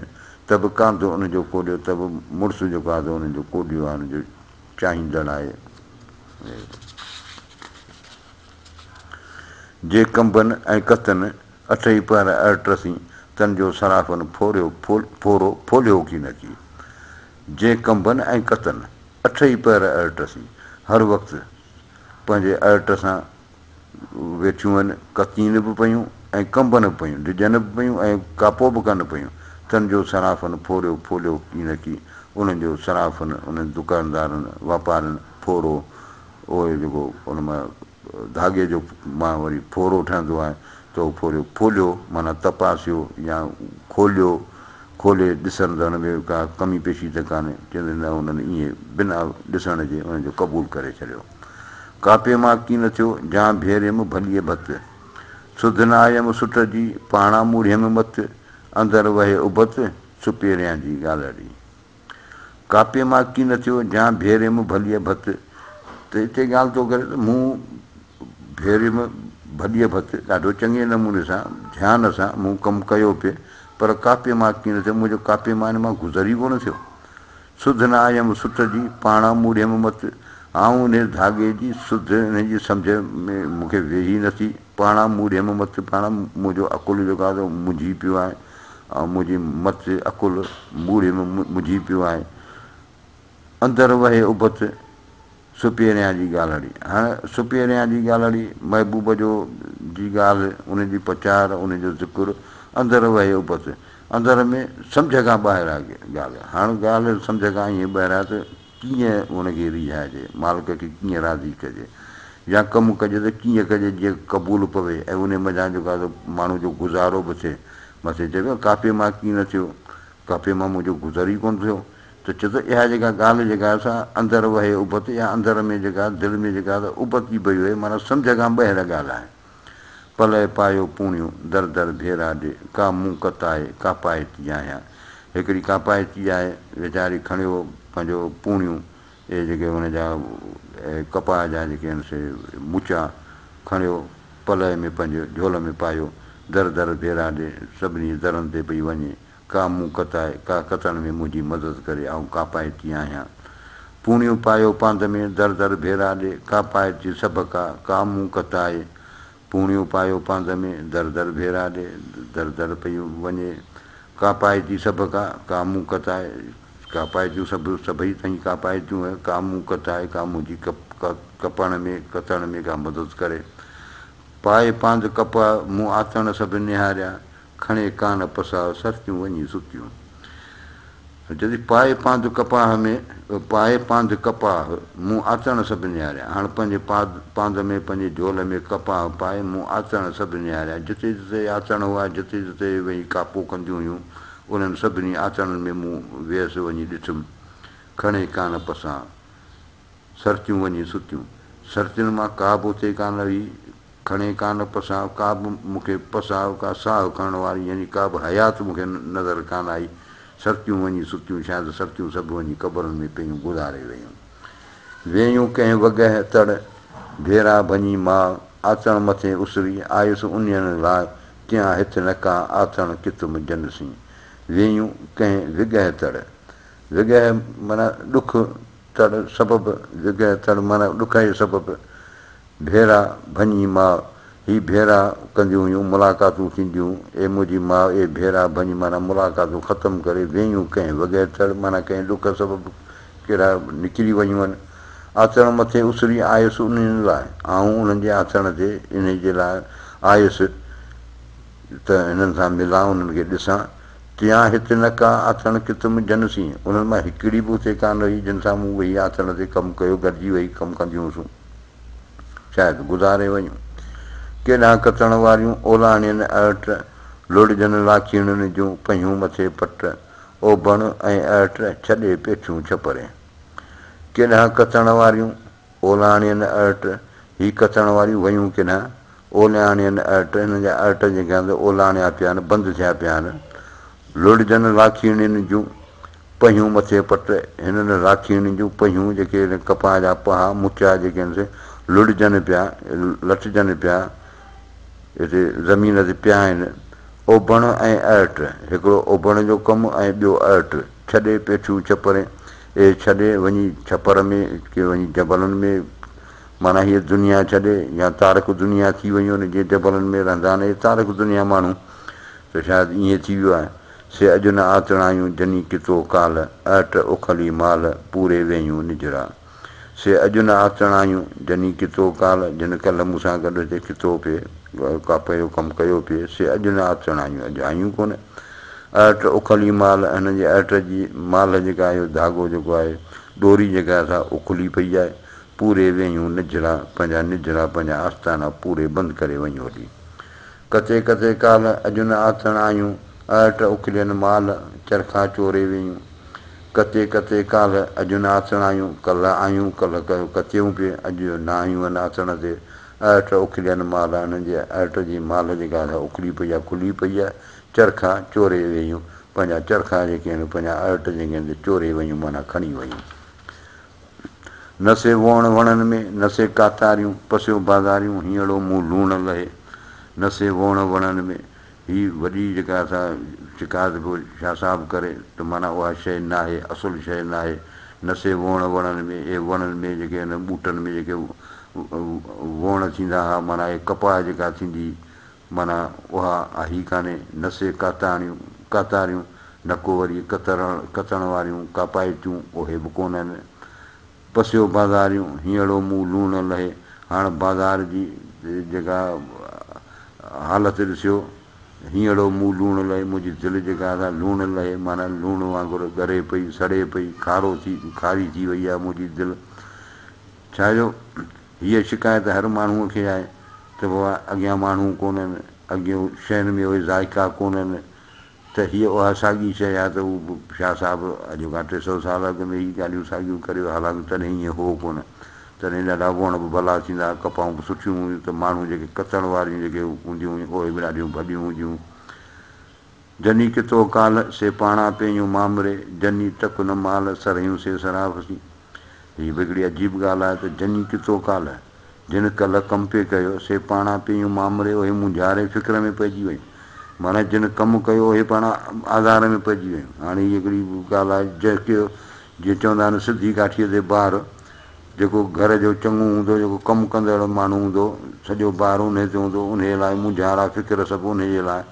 त बि कांध उनजो कोॾियो, त बि मुड़ुसु जेको आहे उनजो कोॾियो आहे, हुनजो चाहींदड़ आहे। जे कंबनि ऐं कतनि अठई पहर अरटसी, तन जो सराफ़नि फोलियो की न की। जे कंबनि ऐं कतनि अठई पहर अरटसी, हर वक़्तु पंहिंजे अरट सां वेठियूं आहिनि, कतीनि बि पयूं ऐं कंबनि बि पयूं, डिॼनि बि पयूं ऐं कापो बि कनि पयूं। तन जो सराफ़नि फोलियो की न की, उन्हनि जो सराफ़नि, उन्हनि दुकानदारनि वापारनि फोरो, उहो जेको उन मां धागे जो मां वरी फोरो ठहंदो आहे, त उहो फोलियो माना तपासियो या खोले ॾिसण त हुन में का कमी पेशी त कान्हे, चवंदे न हुननि ईअं बिना ॾिसण जे उनजो क़बूलु करे छॾियो। कापे मां की न थियो जा भेरियमि भलीअ भत, सुध न आयमि सुठ जी पाणा मूढ़ियमि मत, अंदरि वहे उबत सुपेरियां जी ॻाल्हि। कापे मां की न थियो जा भेरियमि भलीअ भत, त हिते ॻाल्हि थो करे त मूं भेरियमि भलीअ भत, ॾाढो चङे नमूने सां ध्यान सां मूं कमु कयो पिए, पर कापे मां कीअं न थियो, मुंहिंजो कापे मां गुज़री कोन थियो। सुध न आयमि सुठ जी पाणा मूड़ियमि मत, आऊं उन धागे जी सुध हिन जी सम्झ में मूंखे वेही नथी, पाणा मूड़ियमि मत, पाणा मुंहिंजो अकुलु जेको आहे मुंझी पियो आहे, ऐं मुंहिंजी मत अकुलु मूड़ियमि मुंझी पियो आहे। अंदरि वहे उबत सुपेरियां जी ॻाल्हि, हाणे सुपेरियां जी ॻाल्हि, महबूब जो जी ॻाल्हि, उनजी प्रचार, उनजो ज़िक्र, अंदरि वहे उबत, अंदरि में सम्झ खां ॿाहिरि आहे ॻाल्हि। हाणे ॻाल्हि सम्झ खां ईअं ॿाहिरि आहे त कीअं उनखे रिझाइजे, मालिक खे कीअं राज़ी कजे, या कमु कजे त कीअं कजे जीअं क़बूलु पवे ऐं उन मज़ा जेको आहे माण्हू जो गुज़ारो बि थिए। मथे चइबो कापे मां कीअं न थियो, कापे मां मुंहिंजो गुज़र ई कोन थियो, त चए थो इहा जेका ॻाल्हि जेका आहे असां अंदरि वहे उबत, या अंदरि में जेका दिलि में जेका आहे उबत जी पई वहे, माना सम्झ खां ॿाहिरि ॻाल्हि आहे। पलय पायो पूणियूं दर दर भेरा ॾे, का मूं कताए कापाइती आहियां। हिकिड़ी कापाइती आहे वीचारी, खणियो पंहिंजो पूणियूं, इहे जेके हुनजा कपाह जा जेके आहिनि से मुचा खणियो, पलय में पंहिंजे झोल में पायो, दर दर भेरा ॾे, सभिनी दरनि ते पई वञे, का मूं कताए, का कतण में मुंहिंजी मदद करे, ऐं कापाइती आहियां। पूणियूं पायो पांध में दर दर भेरा ॾे, कापाइती सभ का मूं कताए, पूणियूं पायो पांध में दर दर भेरा ॾे, दर दर पई वञे, कापाइती सभ का मूं कताए, कापाइतियूं सभई ताईं कापाइतियूं, का मूं कताए, का मुंहिंजी कपण में कतण में का मदद करे। पाए पांध कपाह मूं आथण सभु निहारिया, खणे कान पसाह सर्तियूं वञी सुतियूं। जॾहिं पाए पांध कपाह में, पाए पांध कपाह मूं आथण सभु निहारिया, हाणे पंहिंजे पांध में पंहिंजे झोल में कपाह पाए मूं आथण सभु निहारिया, जिते जिते आथण हुआ, जिते जिते वही कापो कंदियूं हुयूं, उन्हनि सभिनी आथणनि में मूं वियसि वञी ॾिठुमि, खणे कान पसाह सर्तियूं वञी सुतियूं। सर्तियुनि मां का बि उते कान हुई, खणे कान पसाह, का बि मूंखे पसाह, का साहु खणण वारी, यानी का बि हयात मूंखे नज़र कान आई। सर्तियूं वञी सुतियूं, शायदि सर्तियूं सभु वञी क़बरुनि में पियूं गुज़ारे वयूं। वेयूं कंहिं वॻह तड़ भेरा भञी मां, आथण मथे उसरी आयुसि उन्हनि लाइ, तियां हित न का आथण कितुम जनसी। वेयूं कंहिं विॻह तड़, विॻह माना ॾुख, तड़ सबबु, विॻह तड़ माना ॾुख जे सबबु, भेरा भञी मां, ही भेरा कंदियूं हुयूं, मुलाक़ातूं थींदियूं, ए मुंहिंजी माउ, ए भेरा भञी माना मुलाक़ातूं ख़तमु करे, वेयूं कंहिं वॻह तड़ माना कंहिं ॾुख सबबु कहिड़ा निकिरी वयूं आहिनि। आथण मथे उसरी आयुसि उन्हनि लाइ, ऐं उन्हनि जे आथण ते इन जे लाइ आयुसि त हिननि सां मिलां, उन्हनि खे ॾिसां। तियां हिते न का आथण कितुम जनसी, उन्हनि मां हिकिड़ी बि उते कान हुई जिन सां मूं वेही आथण ते कमु कयो, गॾिजी वेही कमु कंदियूं हुयूं, शायदि गुज़ारे वयूं। केॾां कतण वारियूं ओलाणियुनि अट, लुड़जनि लाखीणियुनि जूं पयूं मथे पट, ओभण ऐं अट छॾे पेठियूं छपरे। केॾां कतण वारियूं ओलाणियुनि अट, ही कतण वारियूं वयूं केॾां ओलाणियुनि अट, हिन जा अट जेके आहिनि ओलाणिया पिया आहिनि, बंदि थिया पिया आहिनि। लुड़जनि लाखीणियुनि जूं पयूं मथे पट, हिननि लाखीणियुनि जूं पयूं जेके कपाह जा पहा मुचा जेके आहिनि से लुड़जनि पिया, लटजनि पिया, हिते ज़मीन ते पिया आहिनि। ओभण ऐं अट, हिकिड़ो ओभण जो कमु ऐं ॿियो अट, छॾे पेठियूं छपरे, ए छॾे वञी छपर में के वञी जबलनि में, माना हीअ दुनिया छॾे या तारक दुनिया थी वयूं आहिनि, जीअं जबलनि में रहंदा आहिनि तारक दुनिया माण्हू, त शायदि ईअं थी वियो आहे। से अॼु न आतणायूं जनी कितो काल, अट उखली माल पूरे वेयूं निजरा। से अॼु न आतणायूं जनी कितो काल, जिन कल्ह मूंसां गॾु हिते कितो पिए, कापे जो कमु कयो पिए, से अॼु न आतणायूं, अॼु आयूं कोन। अट उखली माल, हिन जे अट जी माल जेका आहे, धागो जेको आहे, डोरी जेका आहे उखली पई आहे, पूरे वेयूं निजरा, पंहिंजा निजरा पंहिंजा आस्थाना पूरे बंदि करे वञो हली। कते कते काल अॼु न आथण आयूं, अट उखलियनि माल चरखा चोरे वेयूं। कते कते काल अॼु न आथण आयूं, कल्ह आयूं, कल्ह कतियूं पिए, अॼु न आयूं आहिनि आथण ते। अट उखलियनि माल, हिननि जे अट जी माल जेका आहे उखली पई आहे, खुली पई आहे, चरखा चोरे वेयूं, पंहिंजा चरखा जेके आहिनि, पंहिंजा अट जेके आहिनि चोरे वयूं, माना खणी वयूं। न से वण वणनि में, न से कातारियूं, पसियो बाज़ारियूं, हीअड़ो मूं लूण लहे। न से वण वणनि में, हीअ वॾी जेका असां शिकायत पियो शाह साहिबु करे त माना उहा शइ न आहे, असुलु शइ न आहे। नसे वण वणनि में ऐं वणनि में जेके आहिनि ॿूटनि में जेके वण थींदा हुआ, माना इहे कपाह जेका थींदी, माना उहा आहे कान्हे। नसे कातारियूं न को वरी कतण वारियूं कापाइतियूं उहे बि कोन आहिनि। पसियो बाज़ारियूं हीअड़ो मूं लूण लहे। हाणे बाज़ार जी जेका हालति ॾिसियो, हीअड़ो मूं लूण लहे, मुंहिंजी दिलि जेका आहे लूण लहे, माना लूण वांगुरु ॻरे पई, सड़े पई, खारी थी वई आहे मुंहिंजी दिलि। छाजो हीअ शिकायत हर माण्हूअ खे आहे त बाबा अॻियां माण्हू कोन्हनि, अॻियूं शयुनि में उहे ज़ाइका कोन्हनि, त हीअ उहा साॻी शइ आहे। त उहो शाह साहिबु अॼु खां 300 साल अॻु में हीअ ॻाल्हियूं साॻियूं करियो, हालांकि तॾहिं हीअं हो कोन। तॾहिं ॾाढा वण बि भला थींदा, कपाऊं बि सुठियूं हुयूं, त माण्हू जेके कतण वारियूं जेके हूंदियूं हुयूं उहे बि ॾाढियूं भलियूं हूंदियूं। जनी कितो काल से पाणा पंहिंजो मामरे, जनी टक न माल सरहियूं से सराफ़सी। हीअ बि हिकिड़ी अजीब ॻाल्हि आहे त जनी कितो काल, जिन कल्ह कमु पिए कयो, से पाणा पंहिंजो मामरे, उहे मुंझारे फ़िक्र में पइजी वियूं। माना जिन कमु कयो उहे पाण आधार में पइजी वियूं। हाणे हीअ हिकिड़ी ॻाल्हि आहे, जेके जीअं चवंदा आहिनि सिधी काठीअ ते ॿार, जेको घर जो चङो हूंदो, जेको कमु कंदड़ माण्हू हूंदो, सॼो ॿार उन ते हूंदो, उन लाइ मुंझारा फ़िक्र सभु उन जे लाइ।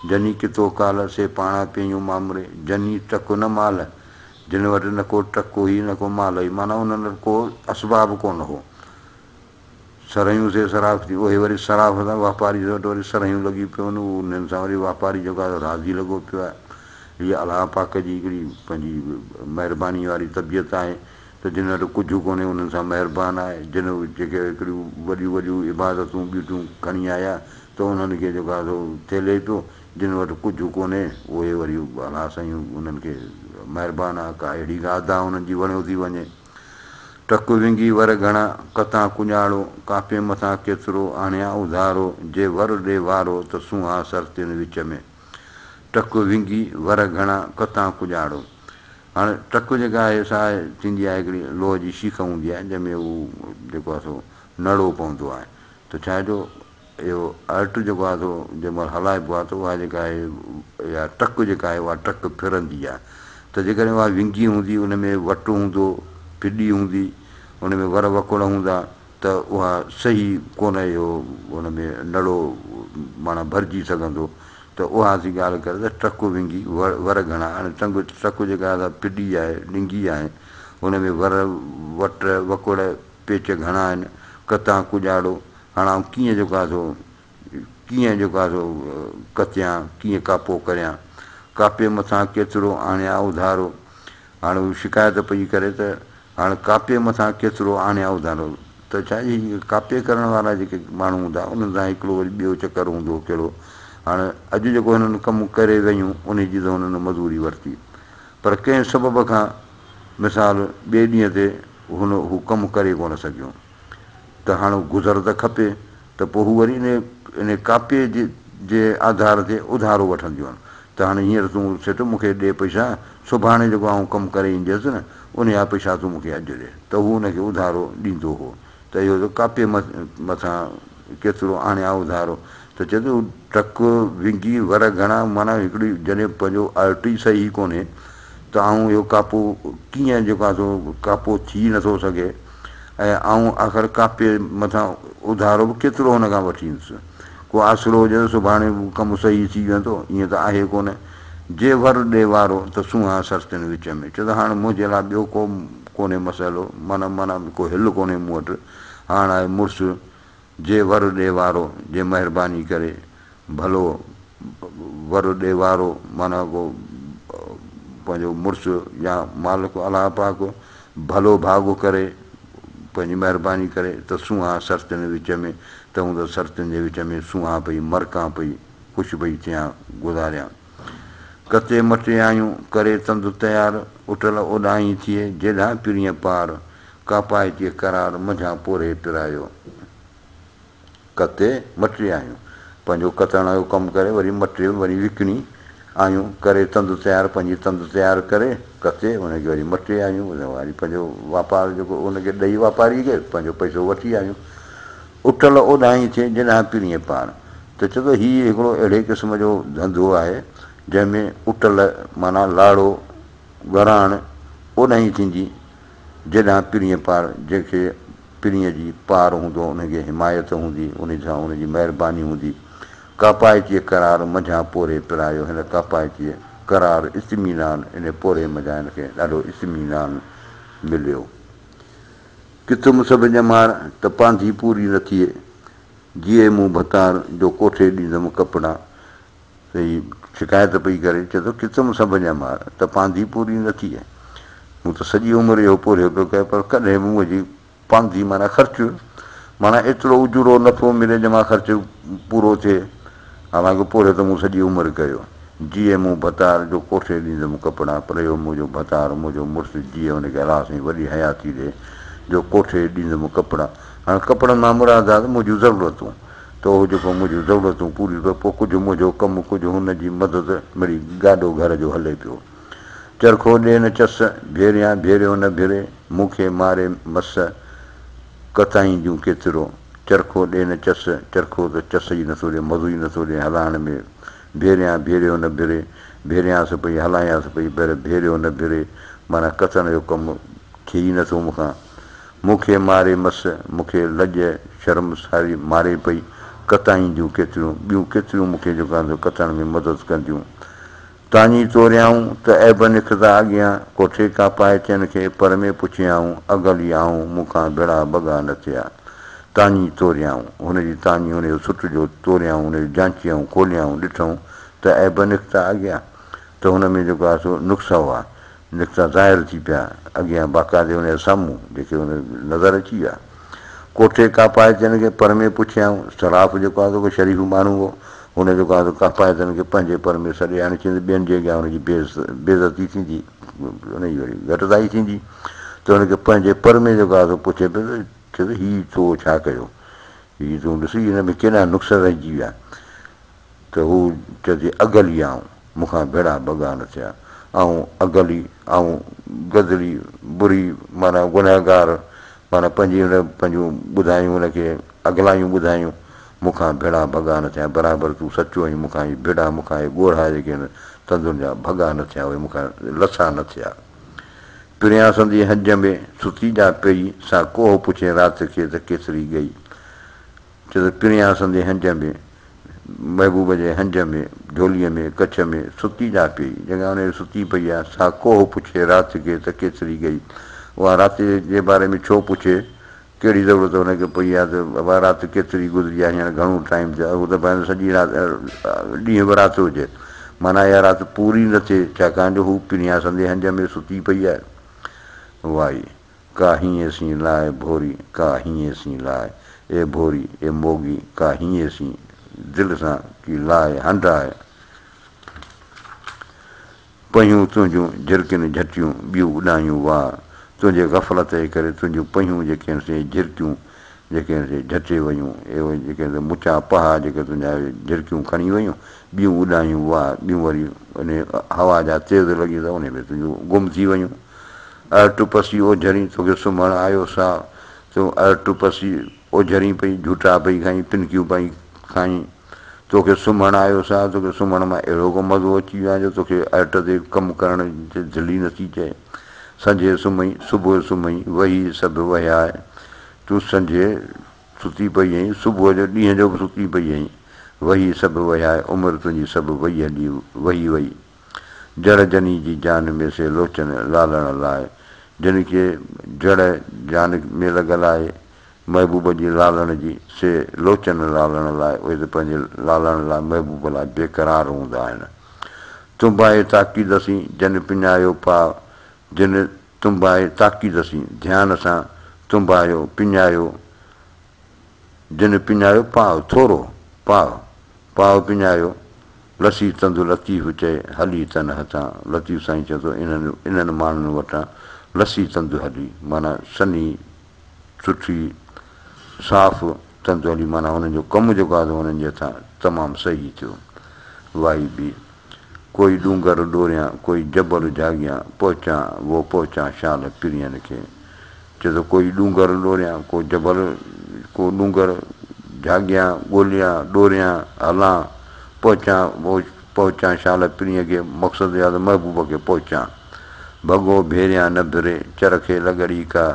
जनी कितो काल से पाणा पंहिंजो मामरे, जनी टक न माल, जिन वटि न को टक हुई न को माल हुई, माना उन्हनि वटि को असबाब कोन हो। सरहियूं से सराफ़ थी, उहे वरी सराफ़ सां वापारी वटि वरी सरहियूं लॻी पियूं आहिनि, उन्हनि सां वरी वापारी जेको आहे राज़ी लॻो पियो आहे। हीअ अलाह पाक जी हिकिड़ी पंहिंजी महिरबानी वारी तबियत आहे त जिन वटि कुझु कोन्हे उन्हनि सां महिरबानी आहे। जिन जेके हिकिड़ियूं वॾियूं वॾियूं इबादतूं ॿियूं खणी आया त उन्हनि खे जेको आहे थेले पियो। जिन वटि कुझु कोन्हे उहे वरी अलाह साईं उन्हनि खे महिरबानी आहे, का अहिड़ी ॻाल्हि आहे उन्हनि जी वणियो थी वञे। टक विंगी वर घणा कथां कुञाड़ो, कापे मथां केतिरो आणिया उधारो, जे वर ॾे वारो त सुहा सरतियुनि विच में। टक विंगी वर घणा कथां कुञाड़ो। हाणे टक जेका आहे सा थींदी आहे हिकिड़ी लोह जी शीख हूंदी आहे, जंहिंमें उहो जेको आहे सो नड़ो पवंदो आहे। त छा जो इहो अर्ट जेको आहे सो जंहिं महिल हलाइबो आहे त उहा जेका आहे इहा टक जेका आहे उहा टक फिरंदी आहे। त जेकॾहिं उहा विंगी हूंदी, उन में वटि हूंदो, फिॾी हूंदी, उन में वर वकुड़ हूंदा, त उहा सही कोन इहो उन में नड़ो माना भरिजी सघंदो। त उहा थी ॻाल्हि करे त टक विंगी वर घणा। हाणे टक जेका आहे फिॾी आहे, ॾिंगी आहे, हुन में वट वकुड़ पेच घणा आहिनि, कतां कुॼाड़ो। हाणे कीअं जेको आहे सो कतियां, कीअं कापो करियां, कापे मथां केतिरो आणिया उधारो। हाणे हू शिकायत पई करे त हाणे कापे मथां केतिरो आणिया उधारो, त छा कापे करण वारा जेके माण्हू हूंदा उन्हनि सां हिकिड़ो वरी ॿियो चकर हूंदो कहिड़ो। हाणे अॼु जेको हिननि कमु करे वयूं उन जी त हुननि मज़ूरी वरिती, पर कंहिं सबब खां मिसाल ॿिए ॾींहं ते हू कमु करे कोन सघियो, त हाणे गुज़र त खपे, त पोइ हू वरी इन कापे जे आधार ते उधारो वठंदियूं आहिनि। त हाणे हींअर तूं सेठ मूंखे ॾे पैसा, सुभाणे जेको आउं कमु करे ईंदसि न उन जा पैसा तूं मूंखे अॼु ॾे, त हू हुनखे उधारो ॾींदो हो। त इहो त कापे मथां केतिरो आणिया उधारो। त चए थो टक विंगी वर घणा, माना हिकिड़ी जॾहिं पंहिंजो अर्ट ई सही कोन्हे त आउं इहो कापो कीअं जेको आहे सो कापो थी नथो सघे, ऐं आउं आख़िर कापे मथां उधारो बि केतिरो हुन खां वठी ईंदुसि। को आसिरो हुजे त सुभाणे कमु सही थी वेंदो, ईअं त आहे कोन। जे वर ॾे वारो त सुहा सरतियुनि विच में। चए त हाणे मुंहिंजे लाइ ॿियो को कोन्हे मसइलो, माना को हिल कोन्हे मूं वटि। हाणे आहे मुड़ुसु जे वर ॾे वारो, जे महिरबानी करे भलो वर ॾे वारो, माना को पंहिंजो मुड़ुसु या मालिक अलाह पाक भलो भाॻु करे, पंहिंजी महिरबानी करे त सुहा सरतियुनि विच में, त हूंदो सरतियुनि जे विच में सुहा पई मरकां पई, ख़ुशि पई थियां गुज़ारियां। कते मटे आयूं करे तंदु तयारु, उटल ओॾाहीं थिए जेॾां पिरीअ पार, कापाइतीअ करार मंझां पोरे पिरायो। कते मटे आयूं, पंहिंजो कतण जो कमु करे वरी मटे वरी विकिणी आयूं, करे तंदु तयारु, पंहिंजी तंदु तयारु करे कते हुनखे वरी मटे आयूं, वरी पंहिंजो वापारु जेको उनखे ॾेई वापारी खे पंहिंजो पैसो वठी आयूं। उटल ओॾाहीं थिए जेॾां पिरीअ पार, त चए थो हीउ हिकिड़ो अहिड़े क़िस्म जो धंधो आहे जंहिंमें उटल माना लाड़ो वराण ओॾां थींदी जेॾां पीढ़ीअ पार जंहिंखे पीढ़ीअ जी पार हूंदो उनखे हिमायत हूंदी उन सां उनजी महिरबानी हूंदी कापाइतीअ करार मंझां पोरे पिरायो हिन कापाइतीअ करार इत्मीनान इन पोरे मंझां हिनखे ॾाढो इत्मीनान मिलियो किथुम सभु ॼमार त पांधी पूरी न थिए जिए मूं भतार जो कोठे ॾींदुमि कपिड़ा त हीअ शिकायत पई करे चए थो किथुम सभु ॼमार त पांधी पूरी न थिए मूं त सॼी उमिरि इहो पोरियो पियो कयो पर कॾहिं बि मुंहिंजी पांधी माना ख़र्चु माना एतिरो उजूरो नफ़ो मिले जंहिंमां ख़र्चु पूरो थिए हालांकि पोरियो त मूं सॼी उमिरि कयो जीअं मूं भतार जो कोठे ॾींदुमि कपिड़ा पर इहो मुंहिंजो भतार मुंहिंजो मुड़ुसु जीअं हुनखे अलाह साईं वॾी हयाती ॾे जो कोठे ॾींदुमि कपिड़ा हाणे कपिड़नि मां मुराद आहे त मुंहिंजियूं ज़रूरतूं त उहो जेको मुंहिंजियूं ज़रूरतूं पूरियूं कयो पोइ कुझु मुंहिंजो कमु कुझु हुनजी मदद मिड़ी गाॾो घर जो हले पियो चरखो ॾे न चस भेरियां भेरियो न भेरे मूंखे मारे मस कताईं जूं केतिरो चरखो ॾे न चस चरखो त चस ई नथो ॾे मज़ो ई नथो ॾे हलाइण में भेरियां भेरियो न भेरे भेरियांसि पई हलायांसि पई पर भेरियो न भेरे माना कतण जो कमु थिए ई नथो मूंखां मूंखे मारे मस मूंखे लॼ शर्म सारी मारे पई कताईं जूं केतिरियूं ॿियूं केतिरियूं मूंखे जेको आहे कतण में मदद कंदियूं तानी तोरियाऊं त ऐब निकिता अॻियां कोठे का पाइतियुनि खे पर में पुछियाऊं अगली आऊं मूंखां बेड़ा बगा न थिया तानी तोरियाऊं हुनजी तानी हुनजो सुट जो तोरियाऊं हुनजी जांचियाऊं खोलियाऊं ॾिठूं त ऐब निकिता अॻियां त हुन में जेको आहे सो नुक़्सा हुआ निकिता ज़ाहिर थी पिया अॻियां बाक़ाइदे हुनजे साम्हूं जेके हुन नज़र अची विया कोठे का पाइतियुनि खे पर में पुछियाऊं सराफ़ जेको आहे को शरीफ़ माण्हू हो हुन जेको आहे कापाइतनि खे पंहिंजे पर में सॾे हाणे चवंदे ॿियनि जे अॻियां हुनजी बेइज़ती थींदी हुनजी वरी घटिताई थींदी त हुनखे पंहिंजे पर में जेको आहे पुछे पियो त चए हीउ तो छा कयो हीउ तूं ॾिसी हिन में केॾा नुक़्स रहिजी विया त हू चए थी अगली आऊं मूंखां बेड़ा बगा न थिया ऐं अगली ऐं गदरी बुरी माना गुनहगार माना पंहिंजूं ॿुधायूं हुनखे अगलायूं ॿुधायूं मूंखां भेड़ा भॻा न थिया बराबरि तूं सचो आहीं मूंखां ई भेड़ा मूंखां ई ॻोढ़ा जेके आहिनि तंदुनि जा भॻा न थिया उहे मूंखां लसा न थिया पिरियां संदी हंज में सुती जा पई सा कोह पुछे राति खे त केतिरी गई चए त पिरियां संदी हंज में महबूब जे हंज में झोलीअ में कच्छ में सुती जा पई जॻह हुन सुती पई आहे सा कोह पुछे राति खे त केतिरी गई उहा राति जे बारे में छो पुछे कहिड़ी ज़रूरत हुनखे पई आहे त बाबा राति केतिरी गुज़री आहे हींअर घणो टाइम थियो आहे उहो त पंहिंजो सॼी राति ॾींहुं बि राति हुजे माना इहा राति पूरी न थिए छाकाणि जो हू पिरियां संदे हंज में सुती पई आहे वाई का हीअं सी लाइ भोरी का हीअं सी लाइ ए भोरी ए मोगी का हीअं सी दिलि सां की लाइ हंड आहे पयूं तुंहिंजूं झिरकियुनि झटियूं ॿियूं उॾायूं वाह तुंहिंजे ग़फ़लत जे करे तुंहिंजूं पयूं जेके आहिनि से झिरकियूं जेके आहिनि से झटे वयूं इहे जेके आहिनि मुचा पहा जेके तुंहिंजा झिरकियूं खणी वयूं ॿियूं उॾायूं वाह ॿियूं वरी उन हवा जा तेज़ लॻी त उन में तुंहिंजूं गुम थी वयूं टुपसी ओझरी तोखे सुम्हणु आयो सा तूं टुपसी ओझरी पई झूठा पई खाई पिनकियूं पई खाई तोखे सुम्हणु आयो सा तोखे सुम्हण मां अहिड़ो को मज़ो अची वियो आहे जो तोखे अर्ट ते कमु करण जी दिलि ई नथी चए संझे सुम्ही सुबुह सुम्ही वही सभु वया आहे तूं संझे सुती पई आहीं सुबुह जो ॾींहं जो बि सुती पई आहीं वही सभु वया आहे उमिरि तुंहिंजी सभु वई हली वही वई जड़ जनी जी जान में से लोचन लालण लाइ जिन खे जड़ जान में लॻल आहे महबूब जी लालण जी से लोचन लालण लाइ उहे त पंहिंजे लालण लाइ महबूब लाइ बेक़रार हूंदा आहिनि तुम्बाए ताक़ीदसी जन पिञायो पाउ जिन तुम्बाए ताक़ीदसी ध्यान सां तुम्बायो पिञायो जिन पिञायो पाउ थोरो पाउ पिञायो लसी तंदु लतीफ़ चए हली तन हथां लतीफ़ साईं चए थो इन्हनि माण्हुनि वटां लसी तंदु हली माना सनी सुठी साफ़ तंदु हली माना हुननि जो कमु जेको आहे हुननि जे हथां तमामु सही थियो वाई बि कोई डूंगर डोरियां कोई जबल जाॻियां पहुचां वो पहुचां शाल पिरियनि खे चए थो कोई डूंगर डोरियां को जबल को डूंगर जाॻियां ॻोल्हियां ॾोरियां हलां पहुचां शाल पीढ़ीअ खे मक़सदु यादि महबूब खे पहुचां भॻो भेरियां न भिरे चरखे लॻड़ी का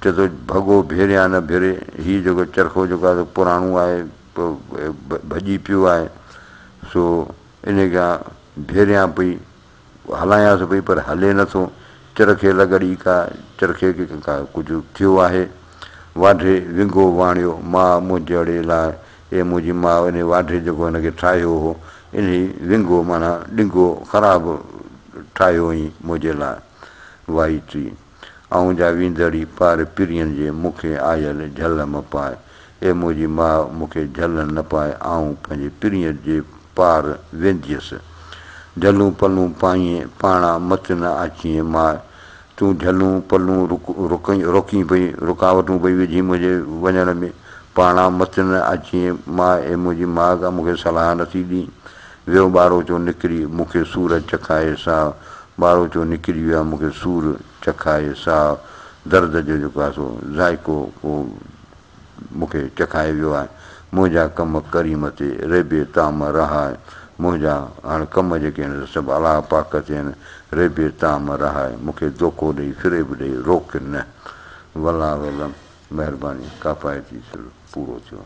चए थो भॻो भेरियां न भिरे हीउ जेको चरखो जेको आहे पुराणो आहे भॼी पियो आहे सो इन खां भेरियां पई हलायांसि पई पर हले नथो चरखे लॻड़ी का चरखे खे का कुझु थियो आहे वाढे विंगो वाणियो माउ मुंहिंजे लाइ हे मुंहिंजी माउ इन वाढे जेको हिनखे ठाहियो हो इन विंगो माना ॾिंगो ख़राबु ठाहियो हुई मुंहिंजे लाइ वाई टी ऐं जा वेंदड़ी पार पीढ़ीअ जे मूंखे आयल झल म पाए हे मुंहिंजी माउ मूंखे झल न पाए ऐं पंहिंजे पीढ़ीअ जे पार वेंदीअसि झलूं पलूं पाईं पाणा मत न अचीं माए तूं झलूं पलूं रोकी पई रुकावटूं पई विझी मुंहिंजे वञण में पाणा मत न अचीं मां ऐं मुंहिंजी माउ खां मूंखे सलाह नथी ॾी वियो ॿारो चो निकिरी मूंखे सूर चखाए साह ॿारो चो निकिरी वियो आहे मूंखे सूर चखाए साह दर्द जो जेको आहे सो ज़ाइको को मूंखे चखाए वियो आहे मुंहिंजा कम करीम ते रेबे ताम रहाए मुंहिंजा हाणे कम जेके आहिनि सभु अलाह पाक ते आहिनि रेबे ताम रहाए मूंखे धोखो ॾेई फिरे बि ॾेई रोक न वला वलम महिरबानी कापाइती पूरो थियो